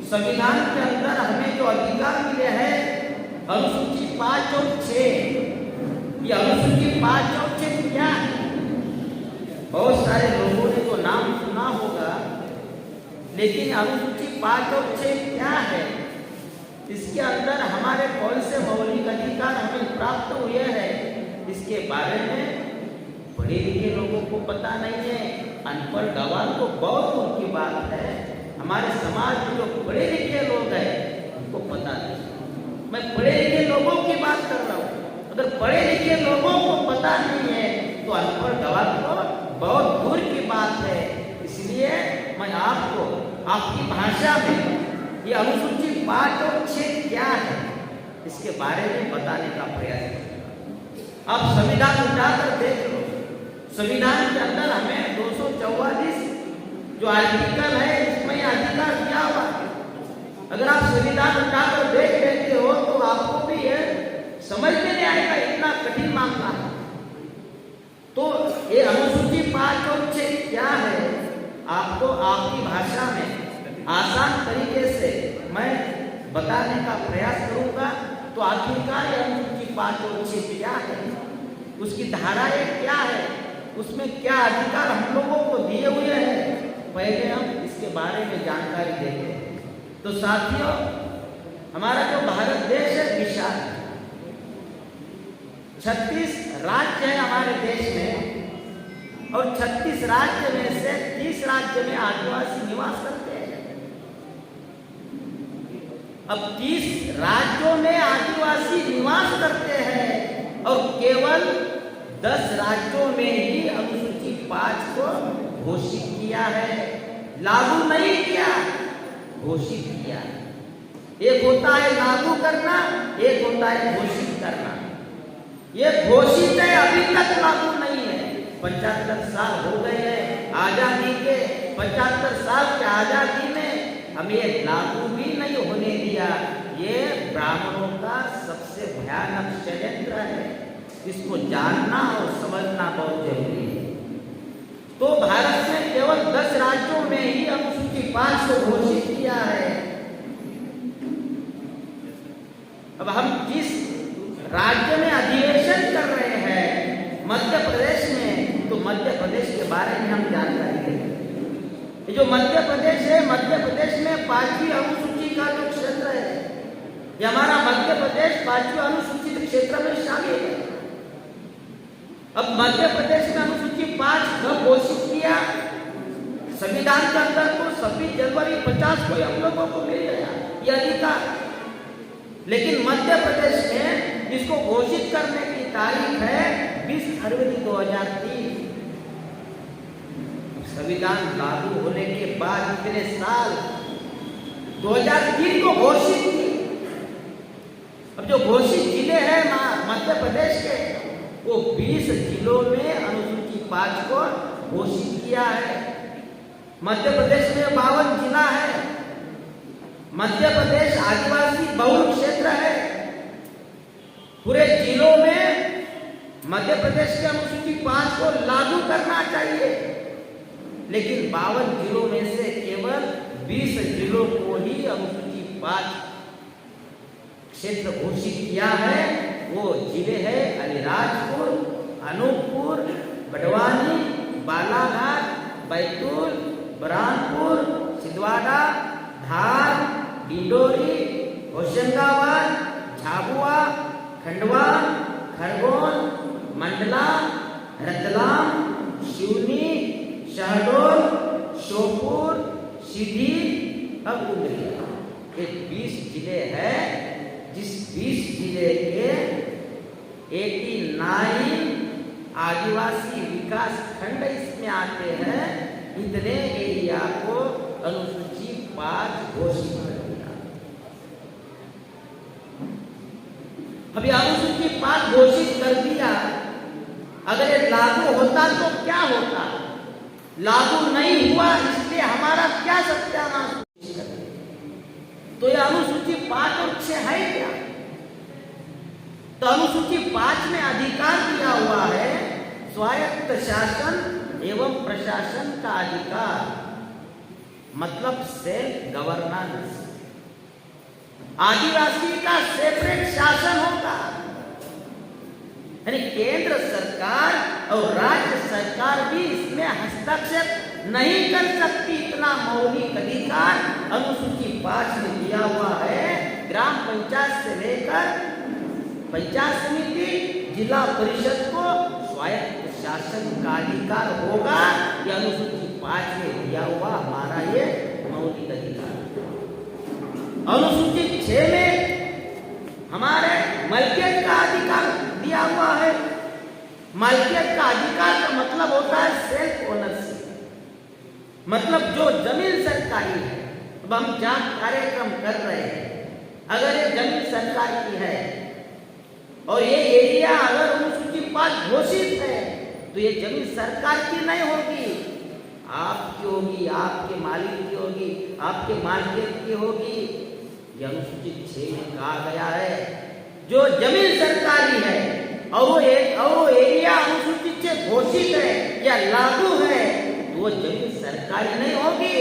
संविधान के अंदर हमें जो अधिकार मिले हैं अनुसूची 5 और 6, ये अनुसूची 5 और 6 क्या है? बहुत सारे लोगों ने तो नाम सुना होगा, लेकिन अनुसूची 5 और 6 क्या है? इसके अंदर हमारे कौन से मौलिक अधिकार हमें प्राप्त हुए हैं, इसके बारे में पढ़े लिखे लोगों को पता नहीं है। अनपढ़ गवार तो बहुत दूर की बात है। हमारे समाज में जो पढ़े लिखे लोग हैं उनको पता नहीं। मैं पढ़े लिखे लोगों की बात कर रहा हूँ। अगर पढ़े लिखे लोगों को पता नहीं है तो अनपढ़ गवार तो बहुत दूर की बात है। इसलिए मैं आपको आपकी भाषा में ये अनुसूची 5 और 6 क्या है इसके बारे में बताने का प्रयास करूंगा। आप संविधान उठाकर देख लो। संविधान के अंदर हमें 244 जो आर्टिकल है इसमें अधिकार दिया हुआ है। अगर आप संविधान उठाकर देख लेते हो तो आपको भी ये समझ में नहीं आएगा, इतना कठिन मामला है। तो ये अनुसूची 5 और 6 क्या है आपको आपकी भाषा में आसान तरीके से मैं बताने का प्रयास करूंगा। तो आखिरकार ये अनुसूची 5 और 6 क्या है, उसकी धाराएं क्या है, उसमें क्या अधिकार हम लोगों को दिए हुए हैं, पहले हम इसके बारे में जानकारी देते हैं। तो साथियों, हमारा जो भारत देश है विशाल 36 राज्य है हमारे देश में, और 36 राज्य में से 30 राज्य में आदिवासी निवास करते हैं। अब 30 राज्यों में आदिवासी निवास करते हैं और केवल 10 राज्यों में ही अनुसूची 5 को घोषित किया है, लागू नहीं किया, घोषित किया। एक होता है लागू करना, एक होता है घोषित करना। ये घोषित है, अभी तक लागू नहीं है। 75 साल हो गए हैं आजादी के, 75 साल के आजादी में हम ये लागू भी नहीं होने दिया। ये ब्राह्मणों का सबसे भयानक षड्यंत्र है, इसको जानना और समझना बहुत जरूरी है। तो भारत में केवल 10 राज्यों में ही अनुसूची 5 को घोषित किया है। अब हम जिस राज्य में अधिवेशन कर रहे हैं मध्य प्रदेश में, तो मध्य प्रदेश के बारे में हम जानकारी देंगे। ये जो मध्य प्रदेश है, मध्य प्रदेश में 5वीं अनुसूची का जो क्षेत्र है, ये हमारा मध्य प्रदेश 5वीं अनुसूचित क्षेत्र में शामिल है। अब मध्य प्रदेश में अनुसूची 5 कब घोषित किया? संविधान के अंदर तो 26 जनवरी 50 को हम लोगों को मिल गया ये अधिकार, लेकिन मध्य प्रदेश में इसको घोषित करने की तारीख है 20 फरवरी 2003। संविधान लागू होने के बाद इतने साल 2003 को घोषित की। अब जो घोषित जिले हैं मध्य प्रदेश के, वो 20 जिलों में अनुसूची 5 को घोषित किया है। मध्य प्रदेश में 52 जिला है। मध्य प्रदेश आदिवासी बहुल क्षेत्र है। पूरे जिलों में मध्य प्रदेश के अनुसूची 5 को लागू करना चाहिए, लेकिन 52 जिलों में से केवल 20 जिलों को ही अनुसूची 5 क्षेत्र घोषित किया है। वो जिले हैं अलीराजपुर, अनूपपुर, बड़वानी, बालाघाट, बैतूल, बुरहानपुर, छिंदवाड़ा, धार, डिंडोरी, होशंगाबाद, झाबुआ, खंडवा, खरगोन, मंडला, रतलाम, सिवनी, शहडोल, श्योपुर, सीधी और उमरिया। ये 20 जिले हैं। जिस 20 जिले के 89 आदिवासी विकास खंड इसमें आते हैं, इतने एरिया को अनुसूची 5 घोषित कर दिया। अभी अनुसूची 5 घोषित कर दिया, अगर ये लागू होता तो क्या होता? लागू नहीं हुआ, इसलिए हमारा क्या सत्यानाश? तो ये अनुसूची 5 और 6 है क्या? तो अनुसूची 5 में अधिकार दिया हुआ है स्वायत्त शासन एवं प्रशासन का अधिकार, मतलब सेल्फ गवर्नेंस। आदिवासी का सेपरेट शासन होगा। यानी केंद्र सरकार और राज्य सरकार भी इसमें हस्तक्षेप नहीं कर सकती। इतना मौलिक अधिकार अनुसूची 5 में दिया हुआ है। ग्राम पंचायत से लेकर पंचायत समिति, जिला परिषद को स्वायत्त शासन का अधिकार होगा। यह अनुसूची 5 में दिया हुआ हमारा ये मौलिक अधिकार। अनुसूची 6 में हमारे मलकियत का अधिकार दिया हुआ है। मलकियत का अधिकार का मतलब होता है सेल्फ ओनरशिप, मतलब जो जमीन सरकारी है। अब हम जहाँ कार्यक्रम कर रहे हैं, अगर ये जमीन सरकार की है और ये एरिया अगर अनुसूची 5 घोषित है तो ये जमीन सरकार की नहीं होगी, आपकी होगी, आपके मालिक की होगी, आपके मालिकियत की होगी। यह अनुसूची 6 में कहा गया है जो जमीन सरकारी है और वो एरिया अनुसूची 6 घोषित है या लागू है तो वो जमीन सरकारी नहीं होगी,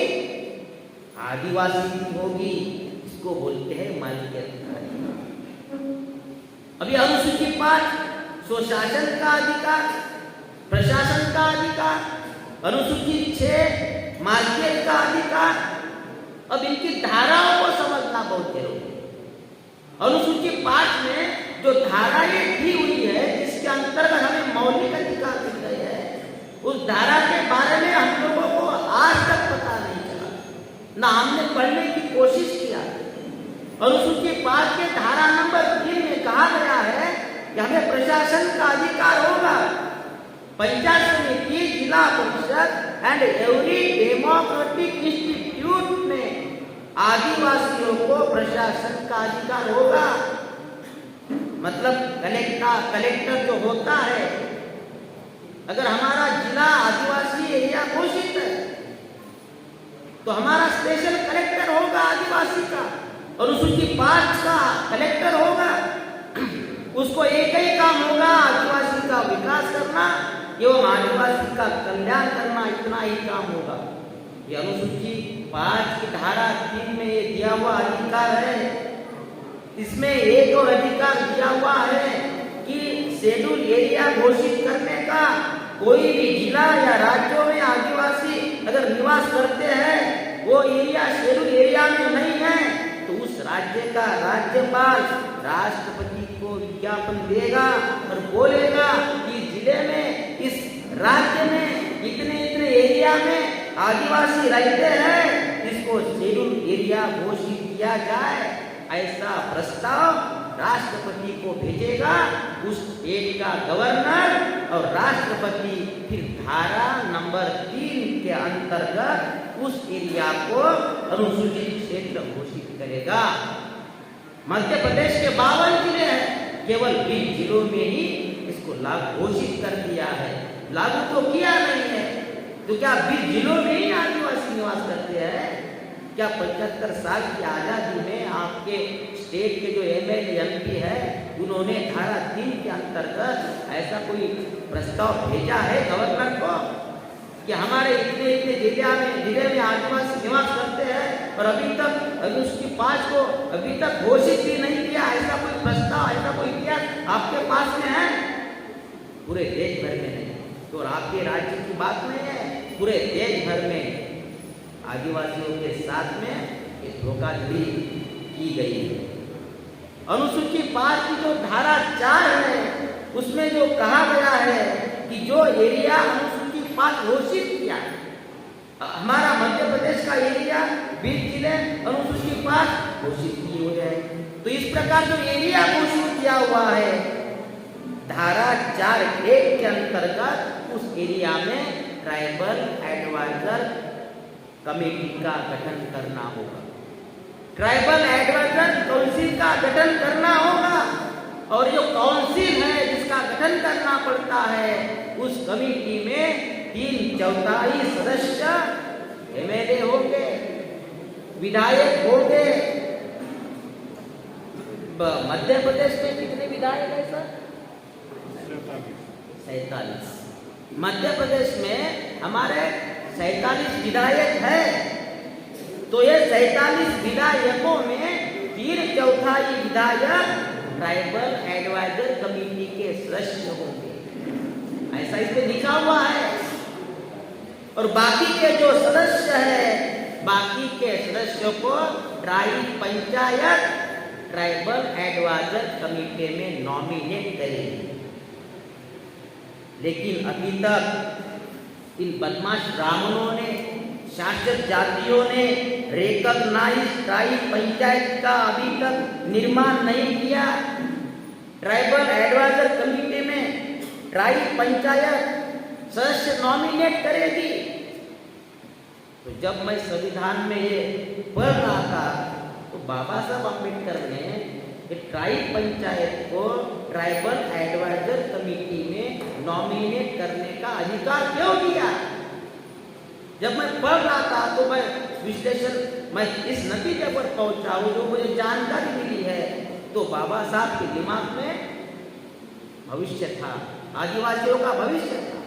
आदिवासी की होगी। इसको बोलते हैं मालिकियत का अधिकार। अभी अनुसूची 5 स्वशासन का अधिकार, प्रशासन का अधिकार, अनुसूची 6 मालिकियत का अधिकार। अब इनकी धाराओं को समझना बहुत जरूरी है। अनुसूची 5 में जो धाराएं दी हुई है जिसके अंतर्गत हमें मौलिक अधिकार मिल रहे हैं, उस धारा के बारे में हम लोगों को आज तक पता नहीं चला, ना हमने पढ़ने की कोशिश किया। अनुसूची 5 के धारा नंबर 3 में कहा गया है कि हमें प्रशासन का अधिकार होगा। पंचायत समिति, जिला परिषद एंड एवरी डेमोक्रेटिक इंस्टीट्यूट में आदिवासियों को प्रशासन का अधिकार होगा। मतलब कलेक्टर जो होता है, अगर हमारा जिला आदिवासी एरिया घोषित है तो हमारा स्पेशल कलेक्टर होगा आदिवासी का, और अनुसूची 5 का कलेक्टर होगा। उसको एक ही काम होगा, आदिवासी का विकास करना एवं आदिवासी का कल्याण करना, इतना ही काम होगा। ये अनुसूची 5 की धारा 3 में ये दिया हुआ अधिकार है। इसमें एक और अधिकार दिया हुआ है कि शेड्यूल एरिया घोषित करने का, कोई भी जिला या राज्यों में आदिवासी अगर निवास करते हैं, वो एरिया शेड्यूल एरिया में नहीं है तो उस राज्य का राज्यपाल राष्ट्रपति को विज्ञापन देगा और बोलेगा कि जिले में, इस राज्य में इतने इतने एरिया में आदिवासी रहते हैं, इसको शेड्यूल एरिया घोषित किया जाए। ऐसा प्रस्ताव राष्ट्रपति को भेजेगा उस स्टेट का गवर्नर, और राष्ट्रपति फिर धारा नंबर 3 के अंतर्गत उस एरिया को अनुसूचित क्षेत्र घोषित करेगा। मध्य प्रदेश के 52 जिले हैं, केवल 20 जिलों में ही इसको लागू घोषित कर दिया है। लागू तो किया नहीं है, तो क्या 20 जिलों में ही आदिवासी निवास करते हैं? क्या 75 साल की आजादी में आपके स्टेट के जो एमएलए एमपी है उन्होंने धारा 3 के अंतर्गत ऐसा कोई प्रस्ताव भेजा है गवर्नर को कि हमारे इतने इतने जिले में आदिवासी निवास करते हैं और अभी उसकी 5 को अभी तक घोषित भी नहीं किया? ऐसा कोई प्रस्ताव, ऐसा कोई इतिहास आपके पास में है? पूरे देश भर में नहीं, तो आपके राज्य की बात नहीं है, पूरे देश भर में आदिवासियों के साथ में ये धोखाधड़ी की गई है। अनुसूची 5 की जो धारा 4 है उसमें जो कहा गया है कि जो एरिया अनुसूची 5 घोषित किया है, हमारा मध्य प्रदेश का एरिया 20 जिले अनुसूची 5 घोषित किए हुए हैं, तो इस प्रकार जो एरिया घोषित किया हुआ है धारा 4(1) के अंतर्गत उस एरिया में ट्राइबल एडवाइजर कमेटी का गठन करना होगा, ट्राइबल एडवाइजर काउंसिल का गठन करना होगा। और जो काउंसिल है जिसका गठन करना पड़ता है, उस कमेटी में 3/4 सदस्य एमएलए होंगे, विधायक होंगे। मध्य प्रदेश में कितने विधायक है सर? 47। मध्य प्रदेश में हमारे 47 विधायक है, तो ये 47 विधायकों में 3 चौथाई विधायक ट्राइबल एडवाइजर कमेटी के सदस्य होंगे, ऐसा इसमें लिखा हुआ है। और बाकी के जो सदस्य है, बाकी के सदस्यों को tribe panchayat tribal advisor committee में नॉमिनेट करेगी। लेकिन अभी तक इन बदमाश ब्राह्मणों ने, शासक जातियों ने रिकॉग्नाइज ट्राइब पंचायत का अभी तक निर्माण नहीं किया। ट्राइबल एडवाइजर कमेटी में ट्राइब पंचायत सदस्य नॉमिनेट करेगी। तो जब मैं संविधान में ये पढ़ रहा था तो बाबा साहब अम्बेडकर ने ट्राइब पंचायत को ट्राइबल एडवाइजर कमेटी में नॉमिनेट करने का अधिकार क्यों दिया? जब मैं पढ़ रहा था तो मैं इस नतीजे पर पहुंचा हूं जो मुझे जानकारी मिली है। तो बाबा साहब के दिमाग में भविष्य था, आदिवासियों का भविष्य था।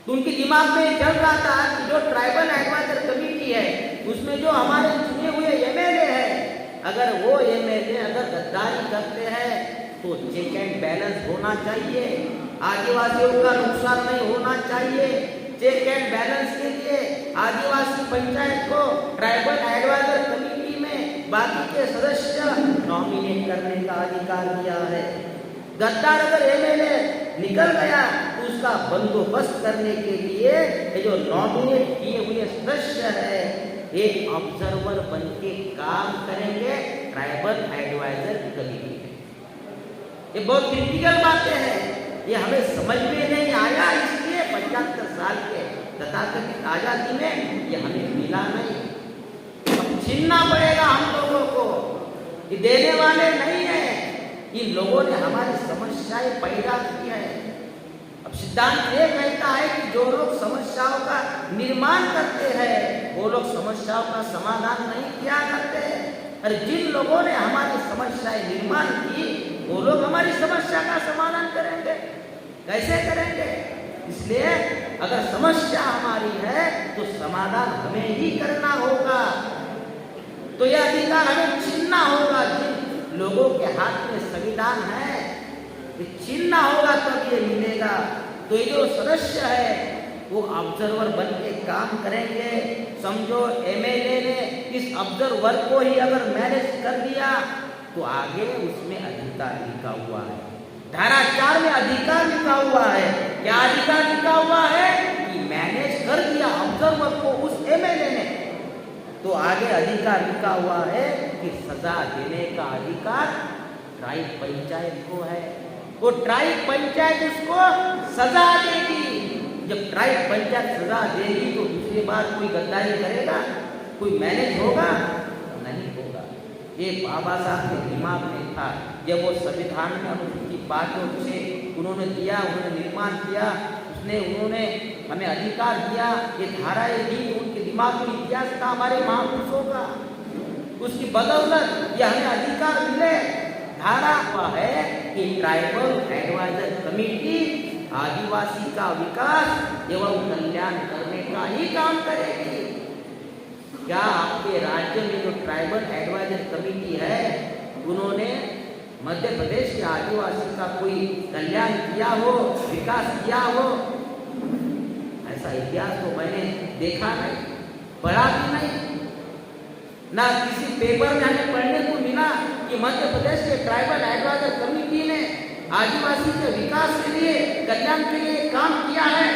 तो उनके दिमाग में चल रहा था कि जो ट्राइबल एडवाइजर कमेटी है उसमें जो हमारे चुने हुए एमएलए है, अगर वो एमएलए अगर गद्दारी करते हैं तो चेक एंड बैलेंस होना चाहिए, आदिवासियों का नुकसान नहीं होना चाहिए। चेक एंड बैलेंस के लिए आदिवासी पंचायत को ट्राइबल एडवाइजर कमेटी में बाकी के सदस्य नॉमिनेट करने का अधिकार दिया है। गद्दार अगर एमएलए निकल गया तो उसका बंदोबस्त करने के लिए ये जो नॉमिनेट किए हुए सदस्य है एक ऑब्जर्वर बन के काम करेंगे ट्राइबल एडवाइजर कमेटी में। ये बहुत क्रिटिकल बातें हैं, ये हमें समझ में नहीं आया, इसलिए 75 साल के तथाकथित आजादी में ये हमें मिला नहीं। अब छीनना पड़ेगा हम लोगों को, ये देने वाले नहीं है। इन लोगों ने हमारी समस्याएं पैदा की है। अब सिद्धांत ये कहता है कि जो लोग समस्याओं का निर्माण करते हैं वो लोग समस्याओं का समाधान नहीं किया करते। और जिन लोगों ने हमारी समस्याएं निर्माण की वो लोग हमारी समस्या का समाधान करेंगे, कैसे करेंगे? इसलिए अगर समस्या हमारी है तो समाधान हमें ही करना होगा। तो यह अधिकार हमें छीनना होगा। जिन लोगों के हाथ में संविधान है छीनना होगा तब ये मिलेगा। तो ये जो सदस्य है वो ऑब्जर्वर बन के काम करेंगे। समझो एमएलए ने इस ऑब्जर्वर को ही अगर मैनेज कर दिया तो आगे उसमें अधिकार लिखा हुआ है, धारा 4 में अधिकार लिखा हुआ है। क्या अधिकार लिखा हुआ है? कि मैनेज कर दिया ऑब्जर्वर को उस एमएलए ने, तो आगे अधिकार लिखा हुआ है कि सजा देने का अधिकार ट्राइब पंचायत को है। वो ट्राइब पंचायत उसको सजा देगी। जब ट्राइब पंचायत सजा देगी तो दूसरी बार कोई गद्दारी करेगा, कोई मैनेज होगा? नहीं होगा। ये बाबा साहब के दिमाग में था। जब वो संविधान में अनुसूचित 5 से उन्होंने दिया, उन्होंने निर्माण किया, उन्होंने हमें अधिकार दिया, ये धाराएं दी, उनके दिमाग में इतिहास था हमारे महापुरुषों का, उसकी बदौलत ये हमें अधिकार मिले। धारा हुआ है कि ट्राइबल एडवाइजर कमेटी आदिवासी का विकास एवं कल्याण करने का ही काम करेगी। क्या आपके राज्य में जो ट्राइबल एडवाइजर कमेटी है उन्होंने मध्य प्रदेश के आदिवासी का कोई कल्याण किया हो, विकास किया हो? ऐसा इतिहास तो मैंने देखा नहीं, पढ़ा भी नहीं, ना किसी पेपर में हमें पढ़ने को मिला कि मध्य प्रदेश के ट्राइबल एडवाइजर कमेटी ने आदिवासी के विकास के लिए, कल्याण के लिए काम किया है।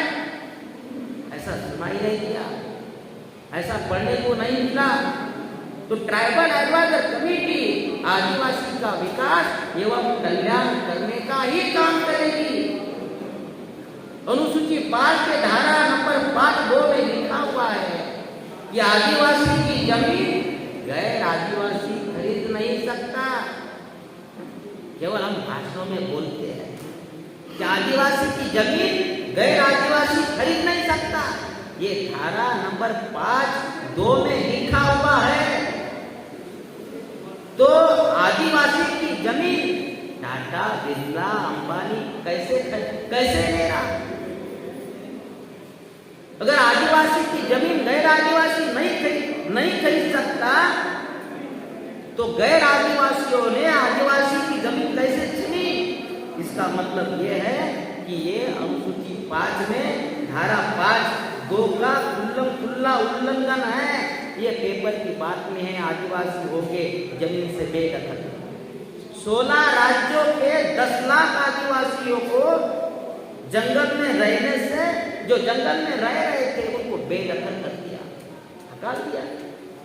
ऐसा सुनाई नहीं दिया, ऐसा पढ़ने को नहीं मिला। तो ट्राइबल एडवाइजर कमेटी आदिवासी का विकास एवं कल्याण करने का ही काम करेगी। अनुसूची 5 के धारा नंबर 5(2) में लिखा हुआ है कि आदिवासी की जमीन गैर आदिवासी खरीद नहीं सकता। केवल हम भाषणों में बोलते हैं कि आदिवासी की जमीन गैर आदिवासी खरीद नहीं सकता। ये धारा नंबर 5(2) में लिखा हुआ है। तो आदिवासी की जमीन टाटा, बिरला, अंबानी कैसे ले रहा? अगर आदिवासी की जमीन गैर आदिवासी नहीं खरीद सकता तो गैर आदिवासियों ने आदिवासी की जमीन कैसे छीनी? इसका मतलब ये है कि ये अनुसूची 5 में धारा 5(2) का खुला उल्लंघन है। ये पेपर की बात में है, आदिवासी होके जमीन से बेदखल। 16 राज्यों के 10 लाख आदिवासियों को जंगल में रहने से, जो जंगल में रह रहे थे, उनको बेदखल कर दिया, हटा दिया,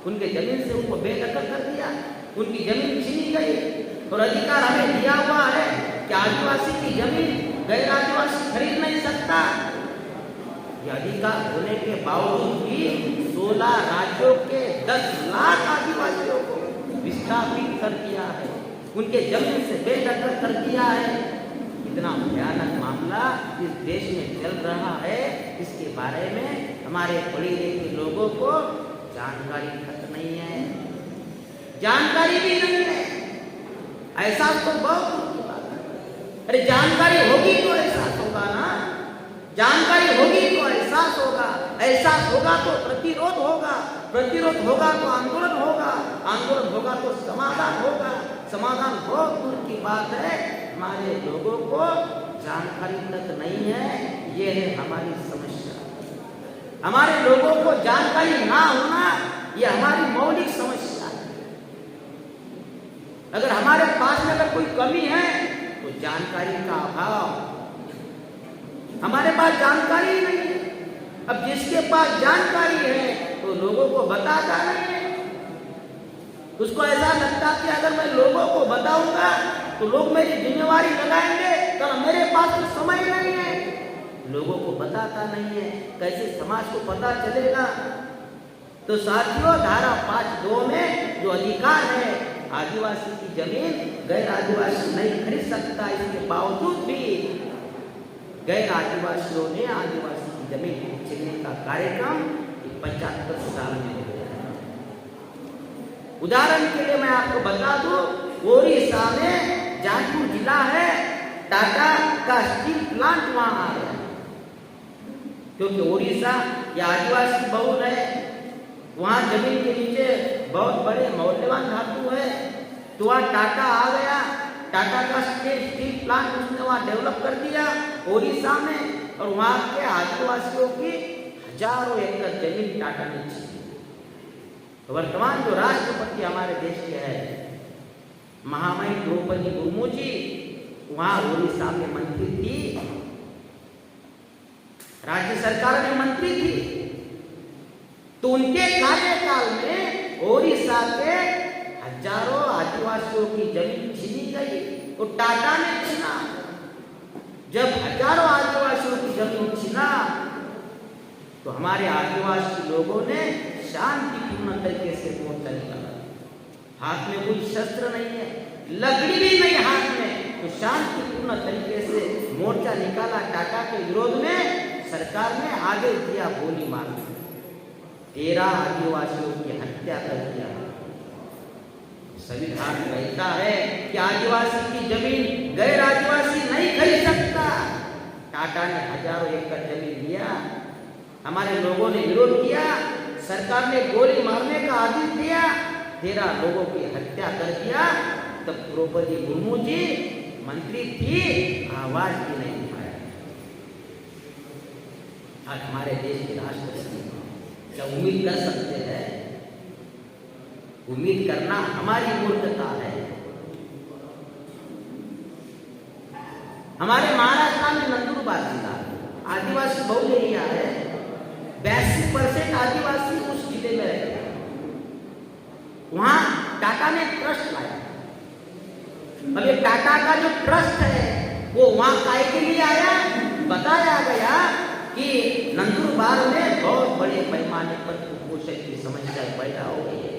उनके जमीन से उनको बेदखल कर दिया, उनकी जमीन छीनी गई। और अधिकार हमें दिया हुआ है कि आदिवासी की जमीन गैर आदिवासी खरीद नहीं सकता। यह अधिकार होने के बावजूद भी 16 राज्यों के 10 लाख आदिवासियों को विस्थापित कर दिया है, उनके जमीन से बेदखल कर दिया है। इतना भयानक मामला इस देश में चल रहा है, इसके बारे में हमारे पढ़े लिखे लोगों को जानकारी तक नहीं है, जानकारी भी नहीं है। ऐसा तो बहुत दूर की बात है। अरे जानकारी होगी तो एहसास होगा ना, जानकारी होगी तो एहसास होगा, एहसास होगा तो प्रतिरोध होगा, प्रतिरोध होगा तो आंदोलन होगा, आंदोलन होगा तो समाधान होगा, समाधान बहुत दूर की बात है। हमारे लोगों को जानकारी तक नहीं है, ये है हमारी समस्या। हमारे लोगों को जानकारी ना होना ये हमारी मौलिक समस्या है। अगर हमारे पास में अगर कोई कमी है तो जानकारी का अभाव, हमारे पास जानकारी ही नहीं है। अब जिसके पास जानकारी है तो लोगों को बताता नहीं है, उसको ऐसा लगता कि अगर मैं लोगों को बताऊंगा तो लोग मेरी जिम्मेवारी लगाएंगे, तो मेरे पास तो समय नहीं है। लोगों को बताता नहीं है, कैसे समाज को पता चलेगा? तो साथियों, धारा 5(2) में जो अधिकार है, आदिवासी की जमीन गैर आदिवासी नहीं खरीद सकता, इसके बावजूद भी गैर आदिवासियों ने आदिवासी की जमीन छीनने का कार्यक्रम 75 साल में हो गया। उदाहरण के लिए मैं आपको बता दूं, ओडिशा में जाजपुर जिला है, टाटा का स्टील प्लांट वहां आ गया, क्योंकि ओडिशा या आदिवासी बहुल है, वहां जमीन के नीचे बहुत बड़े मौल्यवान धातु है, तो वहां टाटा आ गया। टाटा का स्टील प्लांट उसने वहां डेवलप कर दिया ओडिशा में, और वहां के आदिवासियों की हजारों एकड़ जमीन टाटा ने छीनी। तो वर्तमान जो राष्ट्रपति हमारे देश के है, महामहिम द्रौपदी मुर्मू जी, वहां ओडिशा में मंत्री थी, राज्य सरकार में मंत्री थी, तो उनके कार्यकाल में ओडिशा के हजारों आदिवासियों की जमीन छीनी गई, तो टाटा ने छीना। जब हजारों आदिवासियों की जमीन छीना तो हमारे आदिवासी लोगों ने शांतिपूर्ण तरीके से मोर्चा निकाला। हाथ में कोई शस्त्र नहीं है, लकड़ी भी नहीं हाथ में, तो शांतिपूर्ण तरीके से मोर्चा निकाला टाटा के विरोध में। सरकार ने आगे दिया गोली मार, 13 आदिवासियों की हत्या कर दिया। संविधान कहता है कि आदिवासी की जमीन गैर आदिवासी नहीं खरीद सकता। टाटा ने हजारों एकड़ जमीन लिया, हमारे लोगों ने विरोध किया, सरकार ने गोली मारने का आदेश दिया, 13 लोगों की हत्या कर दिया। तब द्रौपदी मुर्मू जी मंत्री थी, आवाज भी नहीं उठाया। आज हमारे देश के राष्ट्रपति क्या उम्मीद कर सकते हैं? उम्मीद करना हमारी मूर्खता है। हमारे महाराष्ट्र में नंदुरबार जिला आदिवासी बहुल एरिया है, 82% आदिवासी उस जिले में रहते हैं। वहां टाटा ने ट्रस्ट लाया। अब ये टाटा का जो ट्रस्ट है वो वहां काय के लिए आया? बताया गया कि नंदुरबार में बहुत बड़े पैमाने पर कुपोषण की समस्या पैदा हो गई है।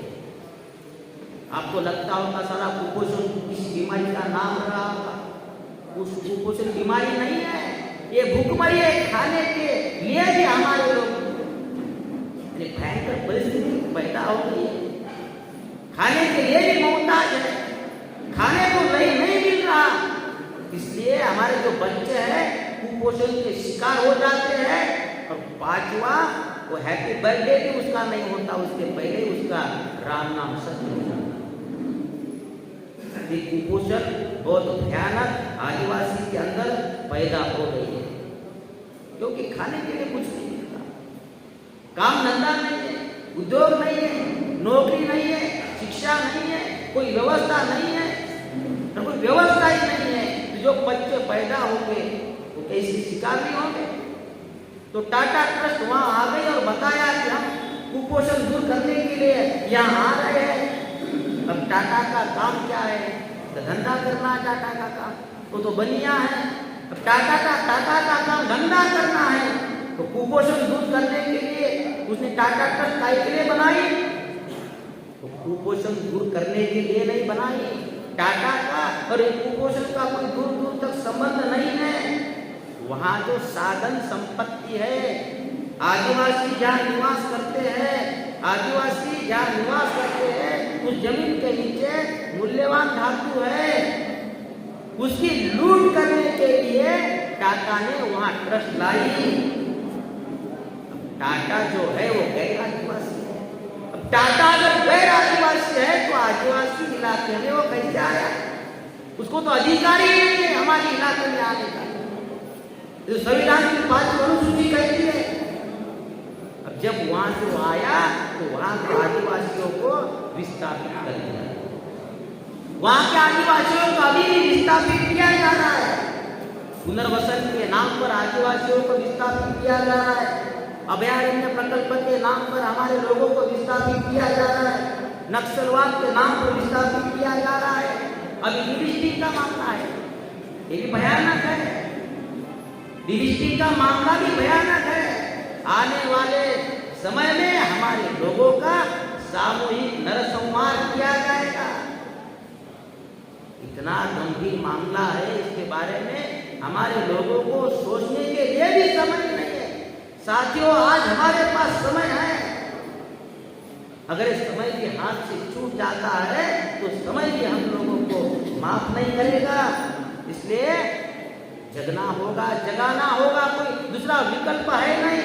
आपको लगता होगा सारा कुपोषण किसी बीमारी का नाम रहा होगा, उस कुपोषण बीमारी नहीं है, ये भूखमरी है। खाने के लिए भी हमारे लोग भयंकर परिस्थिति पैदा हो गई है, खाने के लिए भी मोहताज है, खाने को नहीं मिल रहा, इसलिए हमारे जो बच्चे हैं कुपोषण के शिकार हो जाते हैं। और 5वां वो हैप्पी बर्थडे भी उसका नहीं होता, उसके पहले उसका राम नाम सत्य हो जाता। कुपोषण बहुत भयानक आदिवासी के अंदर पैदा हो गई है, क्योंकि खाने के लिए कुछ नहीं मिलता, काम धंधा नहीं है, उद्योग नहीं है, नौकरी नहीं है, शिक्षा नहीं है, कोई व्यवस्था नहीं है, तो कोई व्यवस्था ही नहीं है, तो जो बच्चे पैदा होंगे वो कैसे शिकार नहीं होंगे। तो टाटा ट्रस्ट वहां आ गई और बताया कि हम कुपोषण दूर करने के लिए यहाँ आ रहे हैं। अब टाटा का काम क्या है? तो धंधा करना है टाटा का काम, वो तो बनिया है। अब टाटा का काम धंधा करना है, तो कुपोषण दूर करने के लिए उसने टाटा ट्रस्ट काय के लिए बनाई? तो कुपोषण दूर करने के लिए नहीं बनाई। टाटा का और कुपोषण का कोई दूर दूर तक संबंध नहीं है। वहां जो साधन संपत्ति है, आदिवासी जहाँ निवास करते हैं, आदिवासी जहाँ निवास करते हैं, उस जमीन के नीचे मूल्यवान धातु है, उसकी लूट करने के लिए टाटा ने वहां ट्रस्ट लाई। टाटा जो है वो गैर आदिवासी है। अब टाटा अगर गैर आदिवासी है तो आदिवासी इलाके में वो कैसे आया? उसको तो अधिकार ही नहीं है हमारे इलाके में आने का। जो संविधान की 5वीं अनुसूची कहती है। अब जब वहां से वो आया तो वहां के आदिवासियों को विस्थापित कर दिया। वहां के आदिवासियों को अभी भी विस्थापित किया जा रहा है। पुनर्वसन के नाम पर आदिवासियों को विस्थापित किया जा रहा है। अभयारण्य प्रकल्प के नाम पर हमारे लोगों को विस्थापित किया जा रहा है। नक्सलवाद के नाम पर विस्थापित किया जा रहा है। अभी डीवीसी का मामला है, ये भी भयानक है। डीवीसी का मामला भी भयानक है। आने वाले समय में हमारे लोगों का सामूहिक नरसंहार किया जाएगा। इतना गंभीर मामला है, इसके बारे में हमारे लोगों को सोचने के लिए भी समय नहीं है। साथियों, आज हमारे पास समय है। अगर इस समय के हाथ से छूट जाता है तो समय भी हम लोगों को माफ नहीं करेगा। इसलिए जगना होगा, जगाना होगा, कोई दूसरा विकल्प है नहीं।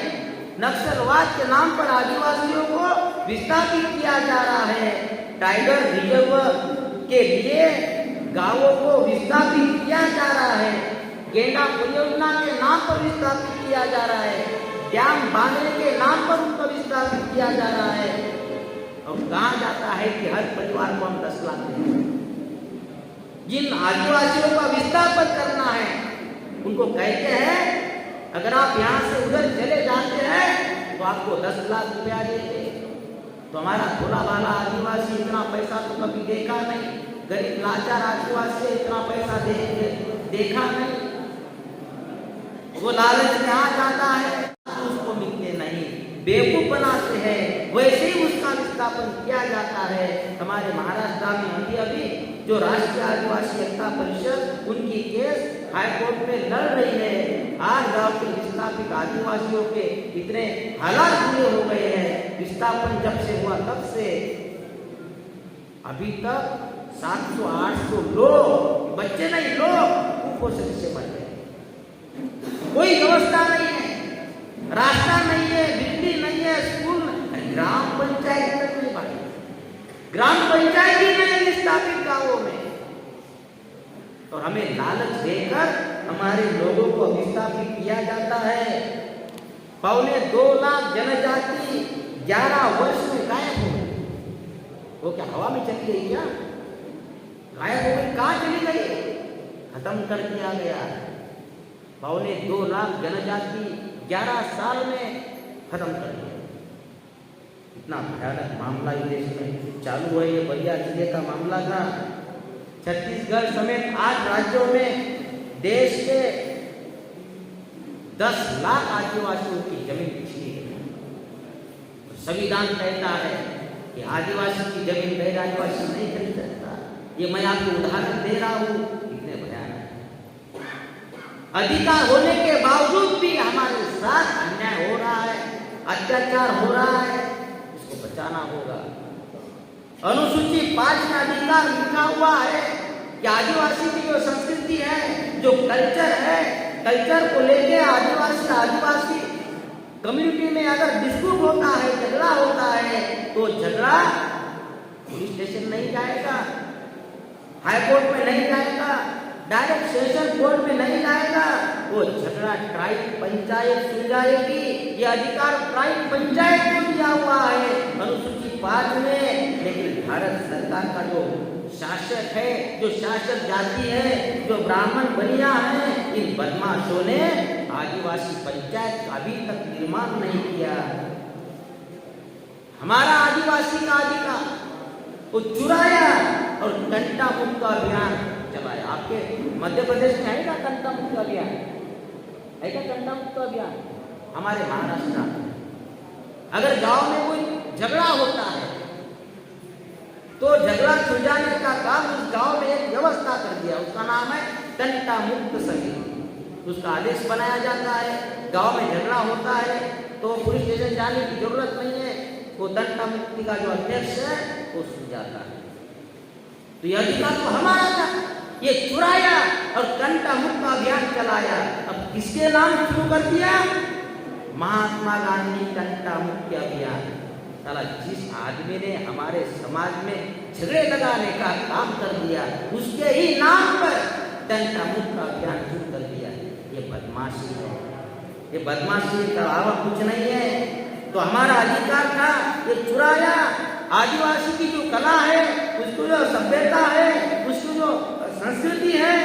नक्सलवाद के नाम पर आदिवासियों को विस्थापित किया जा रहा है। टाइगर रिजर्व के लिए गांवों को विस्थापित किया जा रहा है। गेंडा परियोजना के नाम पर विस्थापित किया जा रहा है। डैम बांधने के नाम पर उनको विस्थापित किया जा रहा है। और कहा जाता है कि हर परिवार को हम 10 लाख दें। जिन आदिवासियों का विस्थापन करना है उनको कहते हैं अगर आप यहाँ से उधर चले जाते हैं तो आपको 10 लाख रुपया देंगे। तो हमारा भोला भाला आदिवासी इतना पैसा तो कभी देखा नहीं। गरीब लाचार आदिवासी इतना पैसा देखा नहीं। वो लालच में आ जाता है, उसको मिलते नहीं, बेवकूफ बनाते हैं। वैसे ही उसका विस्थापन किया जाता है। हमारे महाराष्ट्र में अभी जो राष्ट्रीय आदिवासी एकता परिषद उनकी केस हाईकोर्ट में लड़ रही है। आज गांव के विस्थापित आदिवासियों के इतने हालात बुरे हो गए हैं। विस्थापन जब से हुआ तब से अभी तक 700-800 लोग, बच्चे नहीं लोग, कुपोषण से मर गए। कोई व्यवस्था नहीं है, रास्ता नहीं है, बिजली नहीं है, स्कूल नहीं, ग्राम पंचायत तक नहीं बनी। ग्राम पंचायत ही नहीं विस्थापित गांवों में। तो हमें लालच देकर हमारे लोगों को विस्थापित किया जाता है। 2.25 लाख जनजाति 11 वर्ष में गायब हो गई। वो क्या हवा में चली गई क्या? गायब हो गई, कहां चली गई? खत्म कर दिया गया। 2.25 लाख जनजाति 11 साल में खत्म कर दिया। इतना भयानक मामला इस देश में चालू है। ये बलिया जिले का मामला था। छत्तीसगढ़ समेत 8 राज्यों में देश के 10 लाख आदिवासियों की जमीन पिछली है। संविधान कहता है कि आदिवासी की जमीन गैर आदिवासी नहीं खरीद सकता। ये मैं आपको उदाहरण दे रहा हूँ। इतने भयानक अधिकार होने के बावजूद भी हमारे साथ अन्याय हो रहा है, अत्याचार हो रहा है। इसको बचाना होगा। अनुसूची 5 में अधिकार लिखा हुआ है कि आदिवासी की जो संस्कृति है, जो कल्चर है, कल्चर को लेके आदिवासी कम्युनिटी में अगर डिस्प्यूट होता है, झगड़ा होता है, तो झगड़ा पुलिस स्टेशन नहीं जाएगा, हाई कोर्ट में नहीं जाएगा, डायरेक्ट सेशन कोर्ट में नहीं जाएगा, वो झगड़ा ट्राइब पंचायत सुलझाएगी। ये अधिकार ट्राइब पंचायत को दिया हुआ है अनुसूची 5 में। लेकिन भारत सरकार का जो शासक है, जो शासक जाति है, जो ब्राह्मण बनिया है, इन बदमाशों ने आदिवासी पंचायत का अभी तक निर्माण नहीं किया। हमारा आदिवासी का अधिकार वो चुराया और कंटा मुक्त अभियान चलाया। आपके मध्य प्रदेश में है क्या कंटा मुक्त अभियान? है क्या कंटा मुक्त अभियान? हमारे महाराष्ट्र में अगर गांव में कोई झगड़ा होता है तो झगड़ा सुलझाने का काम उस गांव में एक व्यवस्था कर दिया, उसका नाम है कंटा मुक्त समिति। उसका आदेश बनाया जाता है। गांव में झगड़ा होता है तो पुलिस स्टेशन जाने की जरूरत नहीं है, वो दंता मुक्ति का जो अध्यक्ष है वो सुलझाता है। तो यह अधिकार तो हमारा था, ये चुराया और कंटा मुक्त अभियान चलाया। अब किसके नाम शुरू कर दिया? महात्मा गांधी कंटा मुक्ति अभियान। साला जिस आदमी ने हमारे समाज में झगड़े लगाने का काम कर दिया, उसके ही नाम पर कंटा मुक्त अभियान शुरू कर दिया। ये बदमाशी है, ये बदमाशी का अलावा कुछ नहीं है। तो हमारा अधिकार था, ये चुराया। आदिवासी की जो कला है, उसको जो सभ्यता है, उसकी जो संस्कृति है,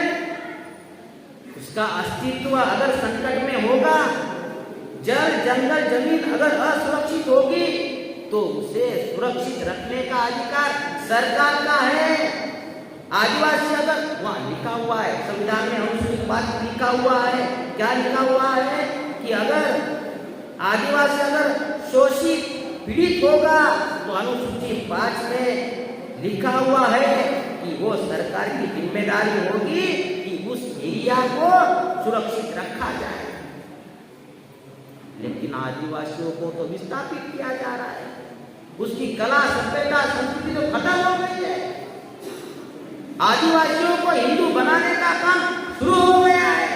उसका अस्तित्व अगर संकट में होगा, जल जंगल जमीन अगर असुरक्षित होगी तो उसे सुरक्षित रखने का अधिकार सरकार का है। आदिवासी अगर वहां लिखा हुआ है संविधान में, अनुसूचित 5 लिखा हुआ है, क्या लिखा हुआ है कि अगर आदिवासी अगर शोषित पीड़ित होगा तो अनुसूची 5 में लिखा हुआ है कि वो सरकार की जिम्मेदारी होगी कि उस एरिया को सुरक्षित रखा जाए। लेकिन आदिवासियों को तो विस्थापित किया जा रहा है, उसकी कला सभ्यता संस्कृति तो खत्म हो गई है। आदिवासियों को हिंदू बनाने का काम शुरू हो गया है।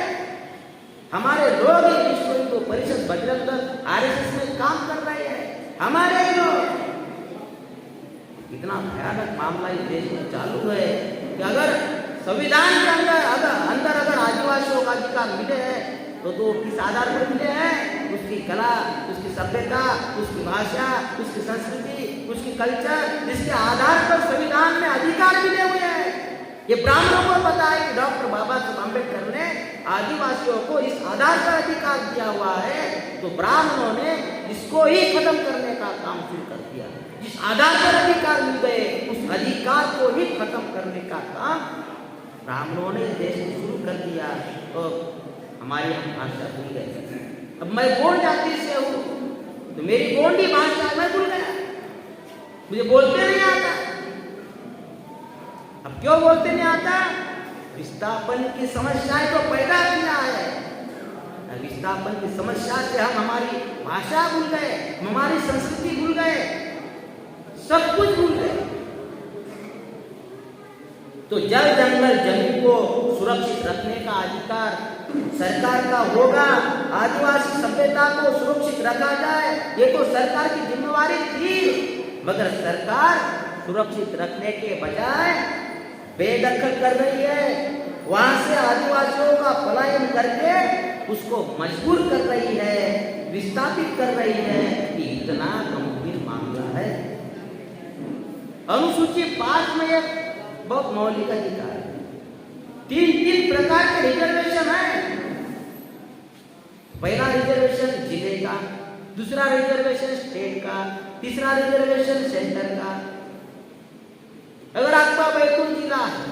हमारे लोग विश्व हिंदू परिषद बजरंग दल आरएसएस में काम कर रहे हैं, हमारे लोग। इतना भयानक मामला इस देश में चालू है कि अगर संविधान के अंदर अगर आदिवासियों का अधिकार मिले हैं तो किस आधार पर मिले हैं? उसकी कला, उसकी सभ्यता, उसकी भाषा, उसकी संस्कृति, उसकी कल्चर, जिसके आधार पर संविधान में अधिकार मिले हुए हैं। ये ब्राह्मणों को पता है कि डॉक्टर बाबा साहब अम्बेडकर ने आदिवासियों को इस आधार पर अधिकार दिया हुआ है, तो ब्राह्मणों ने इसको ही खत्म करने का काम शुरू कर दिया। जिस आधार पर अधिकार मिल गए, उस अधिकार को ही खत्म करने का काम ब्राह्मणों ने देश में शुरू कर दिया। तो हमारी हम भाषा भूल गए। अब मैं गोंड जाति से हूँ तो मेरी गोंडी भाषा मैं भूल गया, मुझे बोलते नहीं आता। अब क्यों बोलते नहीं आता? विस्थापन की समस्याएं तो पैदा किया है। विस्थापन की समस्या से हम हमारी भाषा भूल गए, हमारी संस्कृति भूल गए, सब कुछ भूल गए। तो जल जंगल जमीन को सुरक्षित रखने का अधिकार सरकार का होगा। आदिवासी सभ्यता को सुरक्षित रखा जाए, ये तो सरकार की जिम्मेवारी थी, मगर सरकार सुरक्षित रखने के बजाय बेदखल कर रही है। वहां से आदिवासियों का पलायन करके उसको मजबूर कर रही है, विस्थापित कर रही है। कि इतना गंभीर मामला है। अनुसूची 5 में एक बहुत मौलिक अधिकार है। 3 प्रकार के रिजर्वेशन है। पहला रिजर्वेशन जिले का, दूसरा रिजर्वेशन स्टेट का, तीसरा रिजर्वेशन सेंटर का। अगर आपका बैतूल जिला है,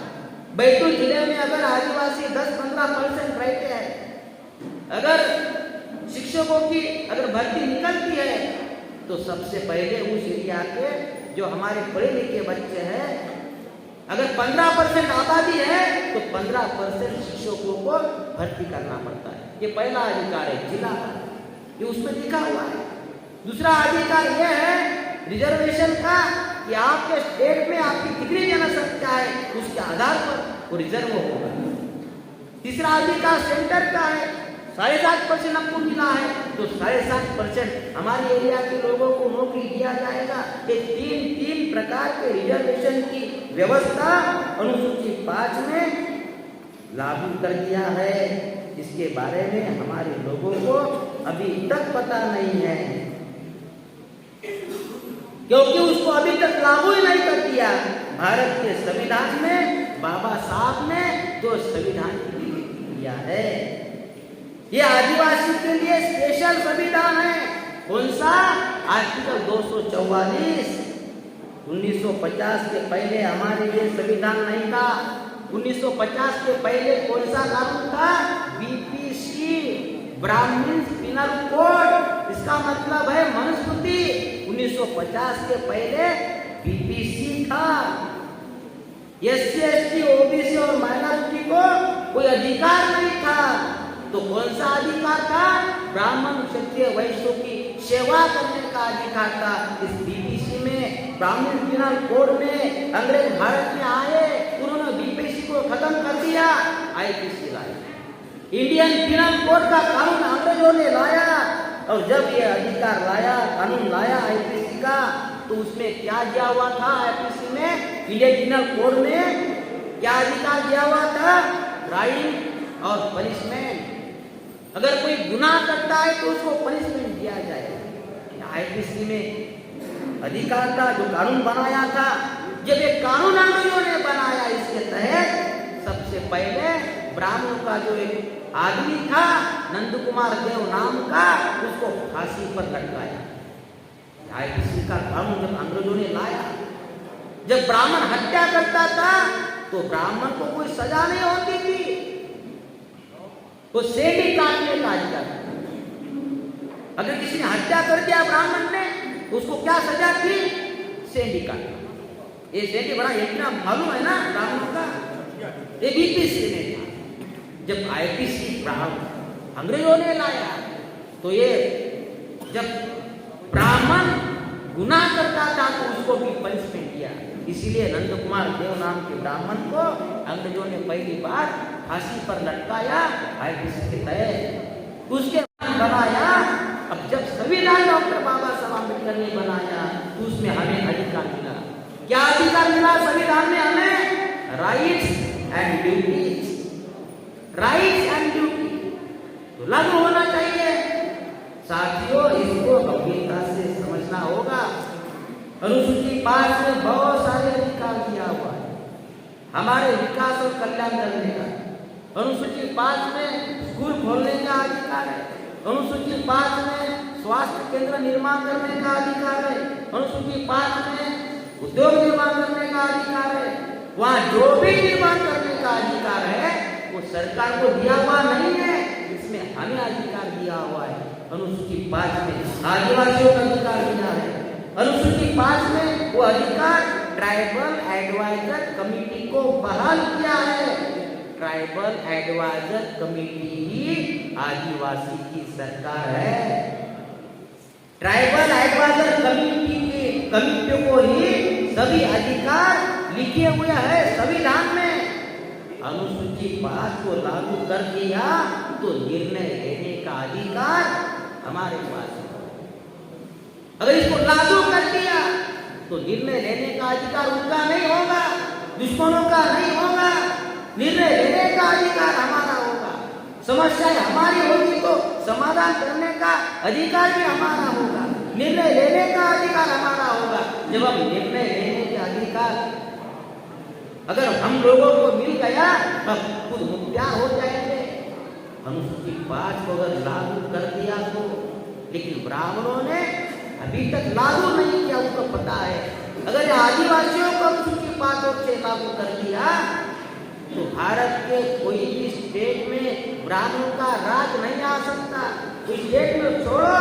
बैतूल जिले में अगर आदिवासी 10-15% रहते हैं, अगर शिक्षकों की अगर भर्ती निकलती है तो सबसे पहले उस एरिया के जो हमारे पढ़े लिखे बच्चे हैं, अगर 15% आबादी है तो 15% शिक्षकों को भर्ती करना पड़ता है। ये पहला अधिकार है जिला का, ये उसमें लिखा हुआ है। दूसरा अधिकार यह है रिजर्वेशन का कि आपके स्टेट में आपकी कितनी जनसंख्या है उसके आधार पर वो रिजर्व होगा। तीसरा अधिकार सेंटर का है, 7.5% आपको मिला है तो 7.5% हमारे एरिया के लोगों को नौकरी दिया जाएगा। ये 3 प्रकार के रिजर्वेशन की व्यवस्था अनुसूची 5 में लागू कर दिया है। इसके बारे में हमारे लोगों को अभी तक पता नहीं है, क्योंकि उसको अभी तक लागू ही नहीं कर दिया। भारत के संविधान में बाबा साहब ने जो संविधान किया है, ये आदिवासी के लिए स्पेशल संविधान है। कौन सा? आर्टिकल 244। 1950 के पहले हमारे लिए संविधान नहीं था। 1950 के पहले कौन सा कानून था? बीपीसी, ब्राह्मण पिनल कोड। इसका मतलब है मनुस्मृति। 1950 के पहले बीपीसी था। एससी, एसटी, ओबीसी और माइनॉरिटी को कोई अधिकार नहीं था। तो कौन सा अधिकार था? ब्राह्मण, क्षत्रिय, वैश्यों की सेवा करने का अधिकार था। इस बीपीसी में, ब्राह्मण पिनल कोड में अंग्रेज भारत में आए, उन्होंने बीपीसी को खत्म कर दिया, आईपीसी लाया। इंडियन पिनल कोड का कानून अंग्रेजों ने लाया, और जब ये अधिकार लाया, कानून लाया आईपीसी का, तो उसमें क्या दिया हुआ था? आईपीसी में, इंडियन पिनल कोड में क्या अधिकार दिया हुआ था? राइट और पनिशमेंट। अगर कोई गुनाह करता है तो उसको पनिशमेंट दिया जाए। आईपीसी में अधिकार था, जो कानून बनाया था। जब ये कानून अंग्रेजों ने बनाया, इसके तहत सबसे पहले ब्राह्मणों का जो एक आदमी था, नंद कुमार देव नाम का, उसको फांसी पर लटकाया। आईपीसी का कानून जब अंग्रेजों ने लाया, जब ब्राह्मण हत्या करता था तो ब्राह्मण को कोई सजा नहीं होती थी, तो सेंधी काटने का अधिकार। अगर किसी ने हत्या कर दिया ब्राह्मण ने, तो उसको क्या सजा थी? सेंधी काटना। ये सेंधी बड़ा इतना मालूम है ना ब्राह्मणों का, ये बीपीसी में था। जब आईपीसी अंग्रेजों ने लाया, तो ये जब ब्राह्मण गुनाह करता था तो उसको भी पनिशमेंट दिया। इसीलिए नंद कुमार देव नाम के ब्राह्मण को अंग्रेजों ने पहली बार फांसी पर लटकाया आईपीसी के तहत। उसके बाद बनाया, अब जब संविधान डॉक्टर बाबा साहब अम्बेडकर ने बनाया, तो उसमें हमें अधिकार मिला। क्या अधिकार मिला संविधान में हमें? Rights and duties. Rights and duty तो लागू होना चाहिए। साथियों, इसको गंभीरता से समझना होगा। अनुसूची 5 में बहुत सारे अधिकार दिया हुआ है हमारे विकास और कल्याण करने का। अनुसूची 5 में स्कूल खोलने का अधिकार है। अनुसूची 5 में स्वास्थ्य केंद्र निर्माण करने का अधिकार है। अनुसूची 5 में उद्योग निर्माण करने का अधिकार है। वहाँ जो भी निर्माण करने का अधिकार है वो सरकार को दिया हुआ नहीं है, इसमें हमें अधिकार दिया हुआ है। अनुसूची 5 में आदिवासियों का अधिकार दिया है। अनुसूची 5 में वो अधिकार ट्राइबल एडवाइजर कमेटी को बहाल किया है। ट्राइबल एडवाइजर कमेटी ही आदिवासी की सरकार है। ट्राइबल एडवाइजर कमेटियों को ही सभी अधिकार लिखे हुए हैं संविधान में। अनुसूची 5 को लागू कर दिया तो निर्णय लेने का अधिकार हमारे पास है। अगर इसको लागू कर दिया तो निर्णय लेने का अधिकार उनका नहीं होगा, दुश्मनों का नहीं होगा। निर्णय लेने का अधिकार हमारा होगा। समस्याएं हमारी होगी तो समाधान करने का अधिकार भी हमारा होगा। निर्णय लेने का अधिकार हमारा होगा। जब हम निर्णय लेने के अधिकार अगर हम लोगों को मिल गया तब खुद मुख्तार हो जाएंगे। अनुसूची 5 को अगर लागू कर दिया तो, लेकिन ब्राह्मणों ने अभी तक लागू नहीं किया, उनको पता है। अगर आदिवासियों को अनुसूची 5 और 6 लागू कर दिया तो भारत के कोई भी स्टेट में ब्राह्मणों का राज नहीं आ सकता। तो स्टेट में छोड़ो,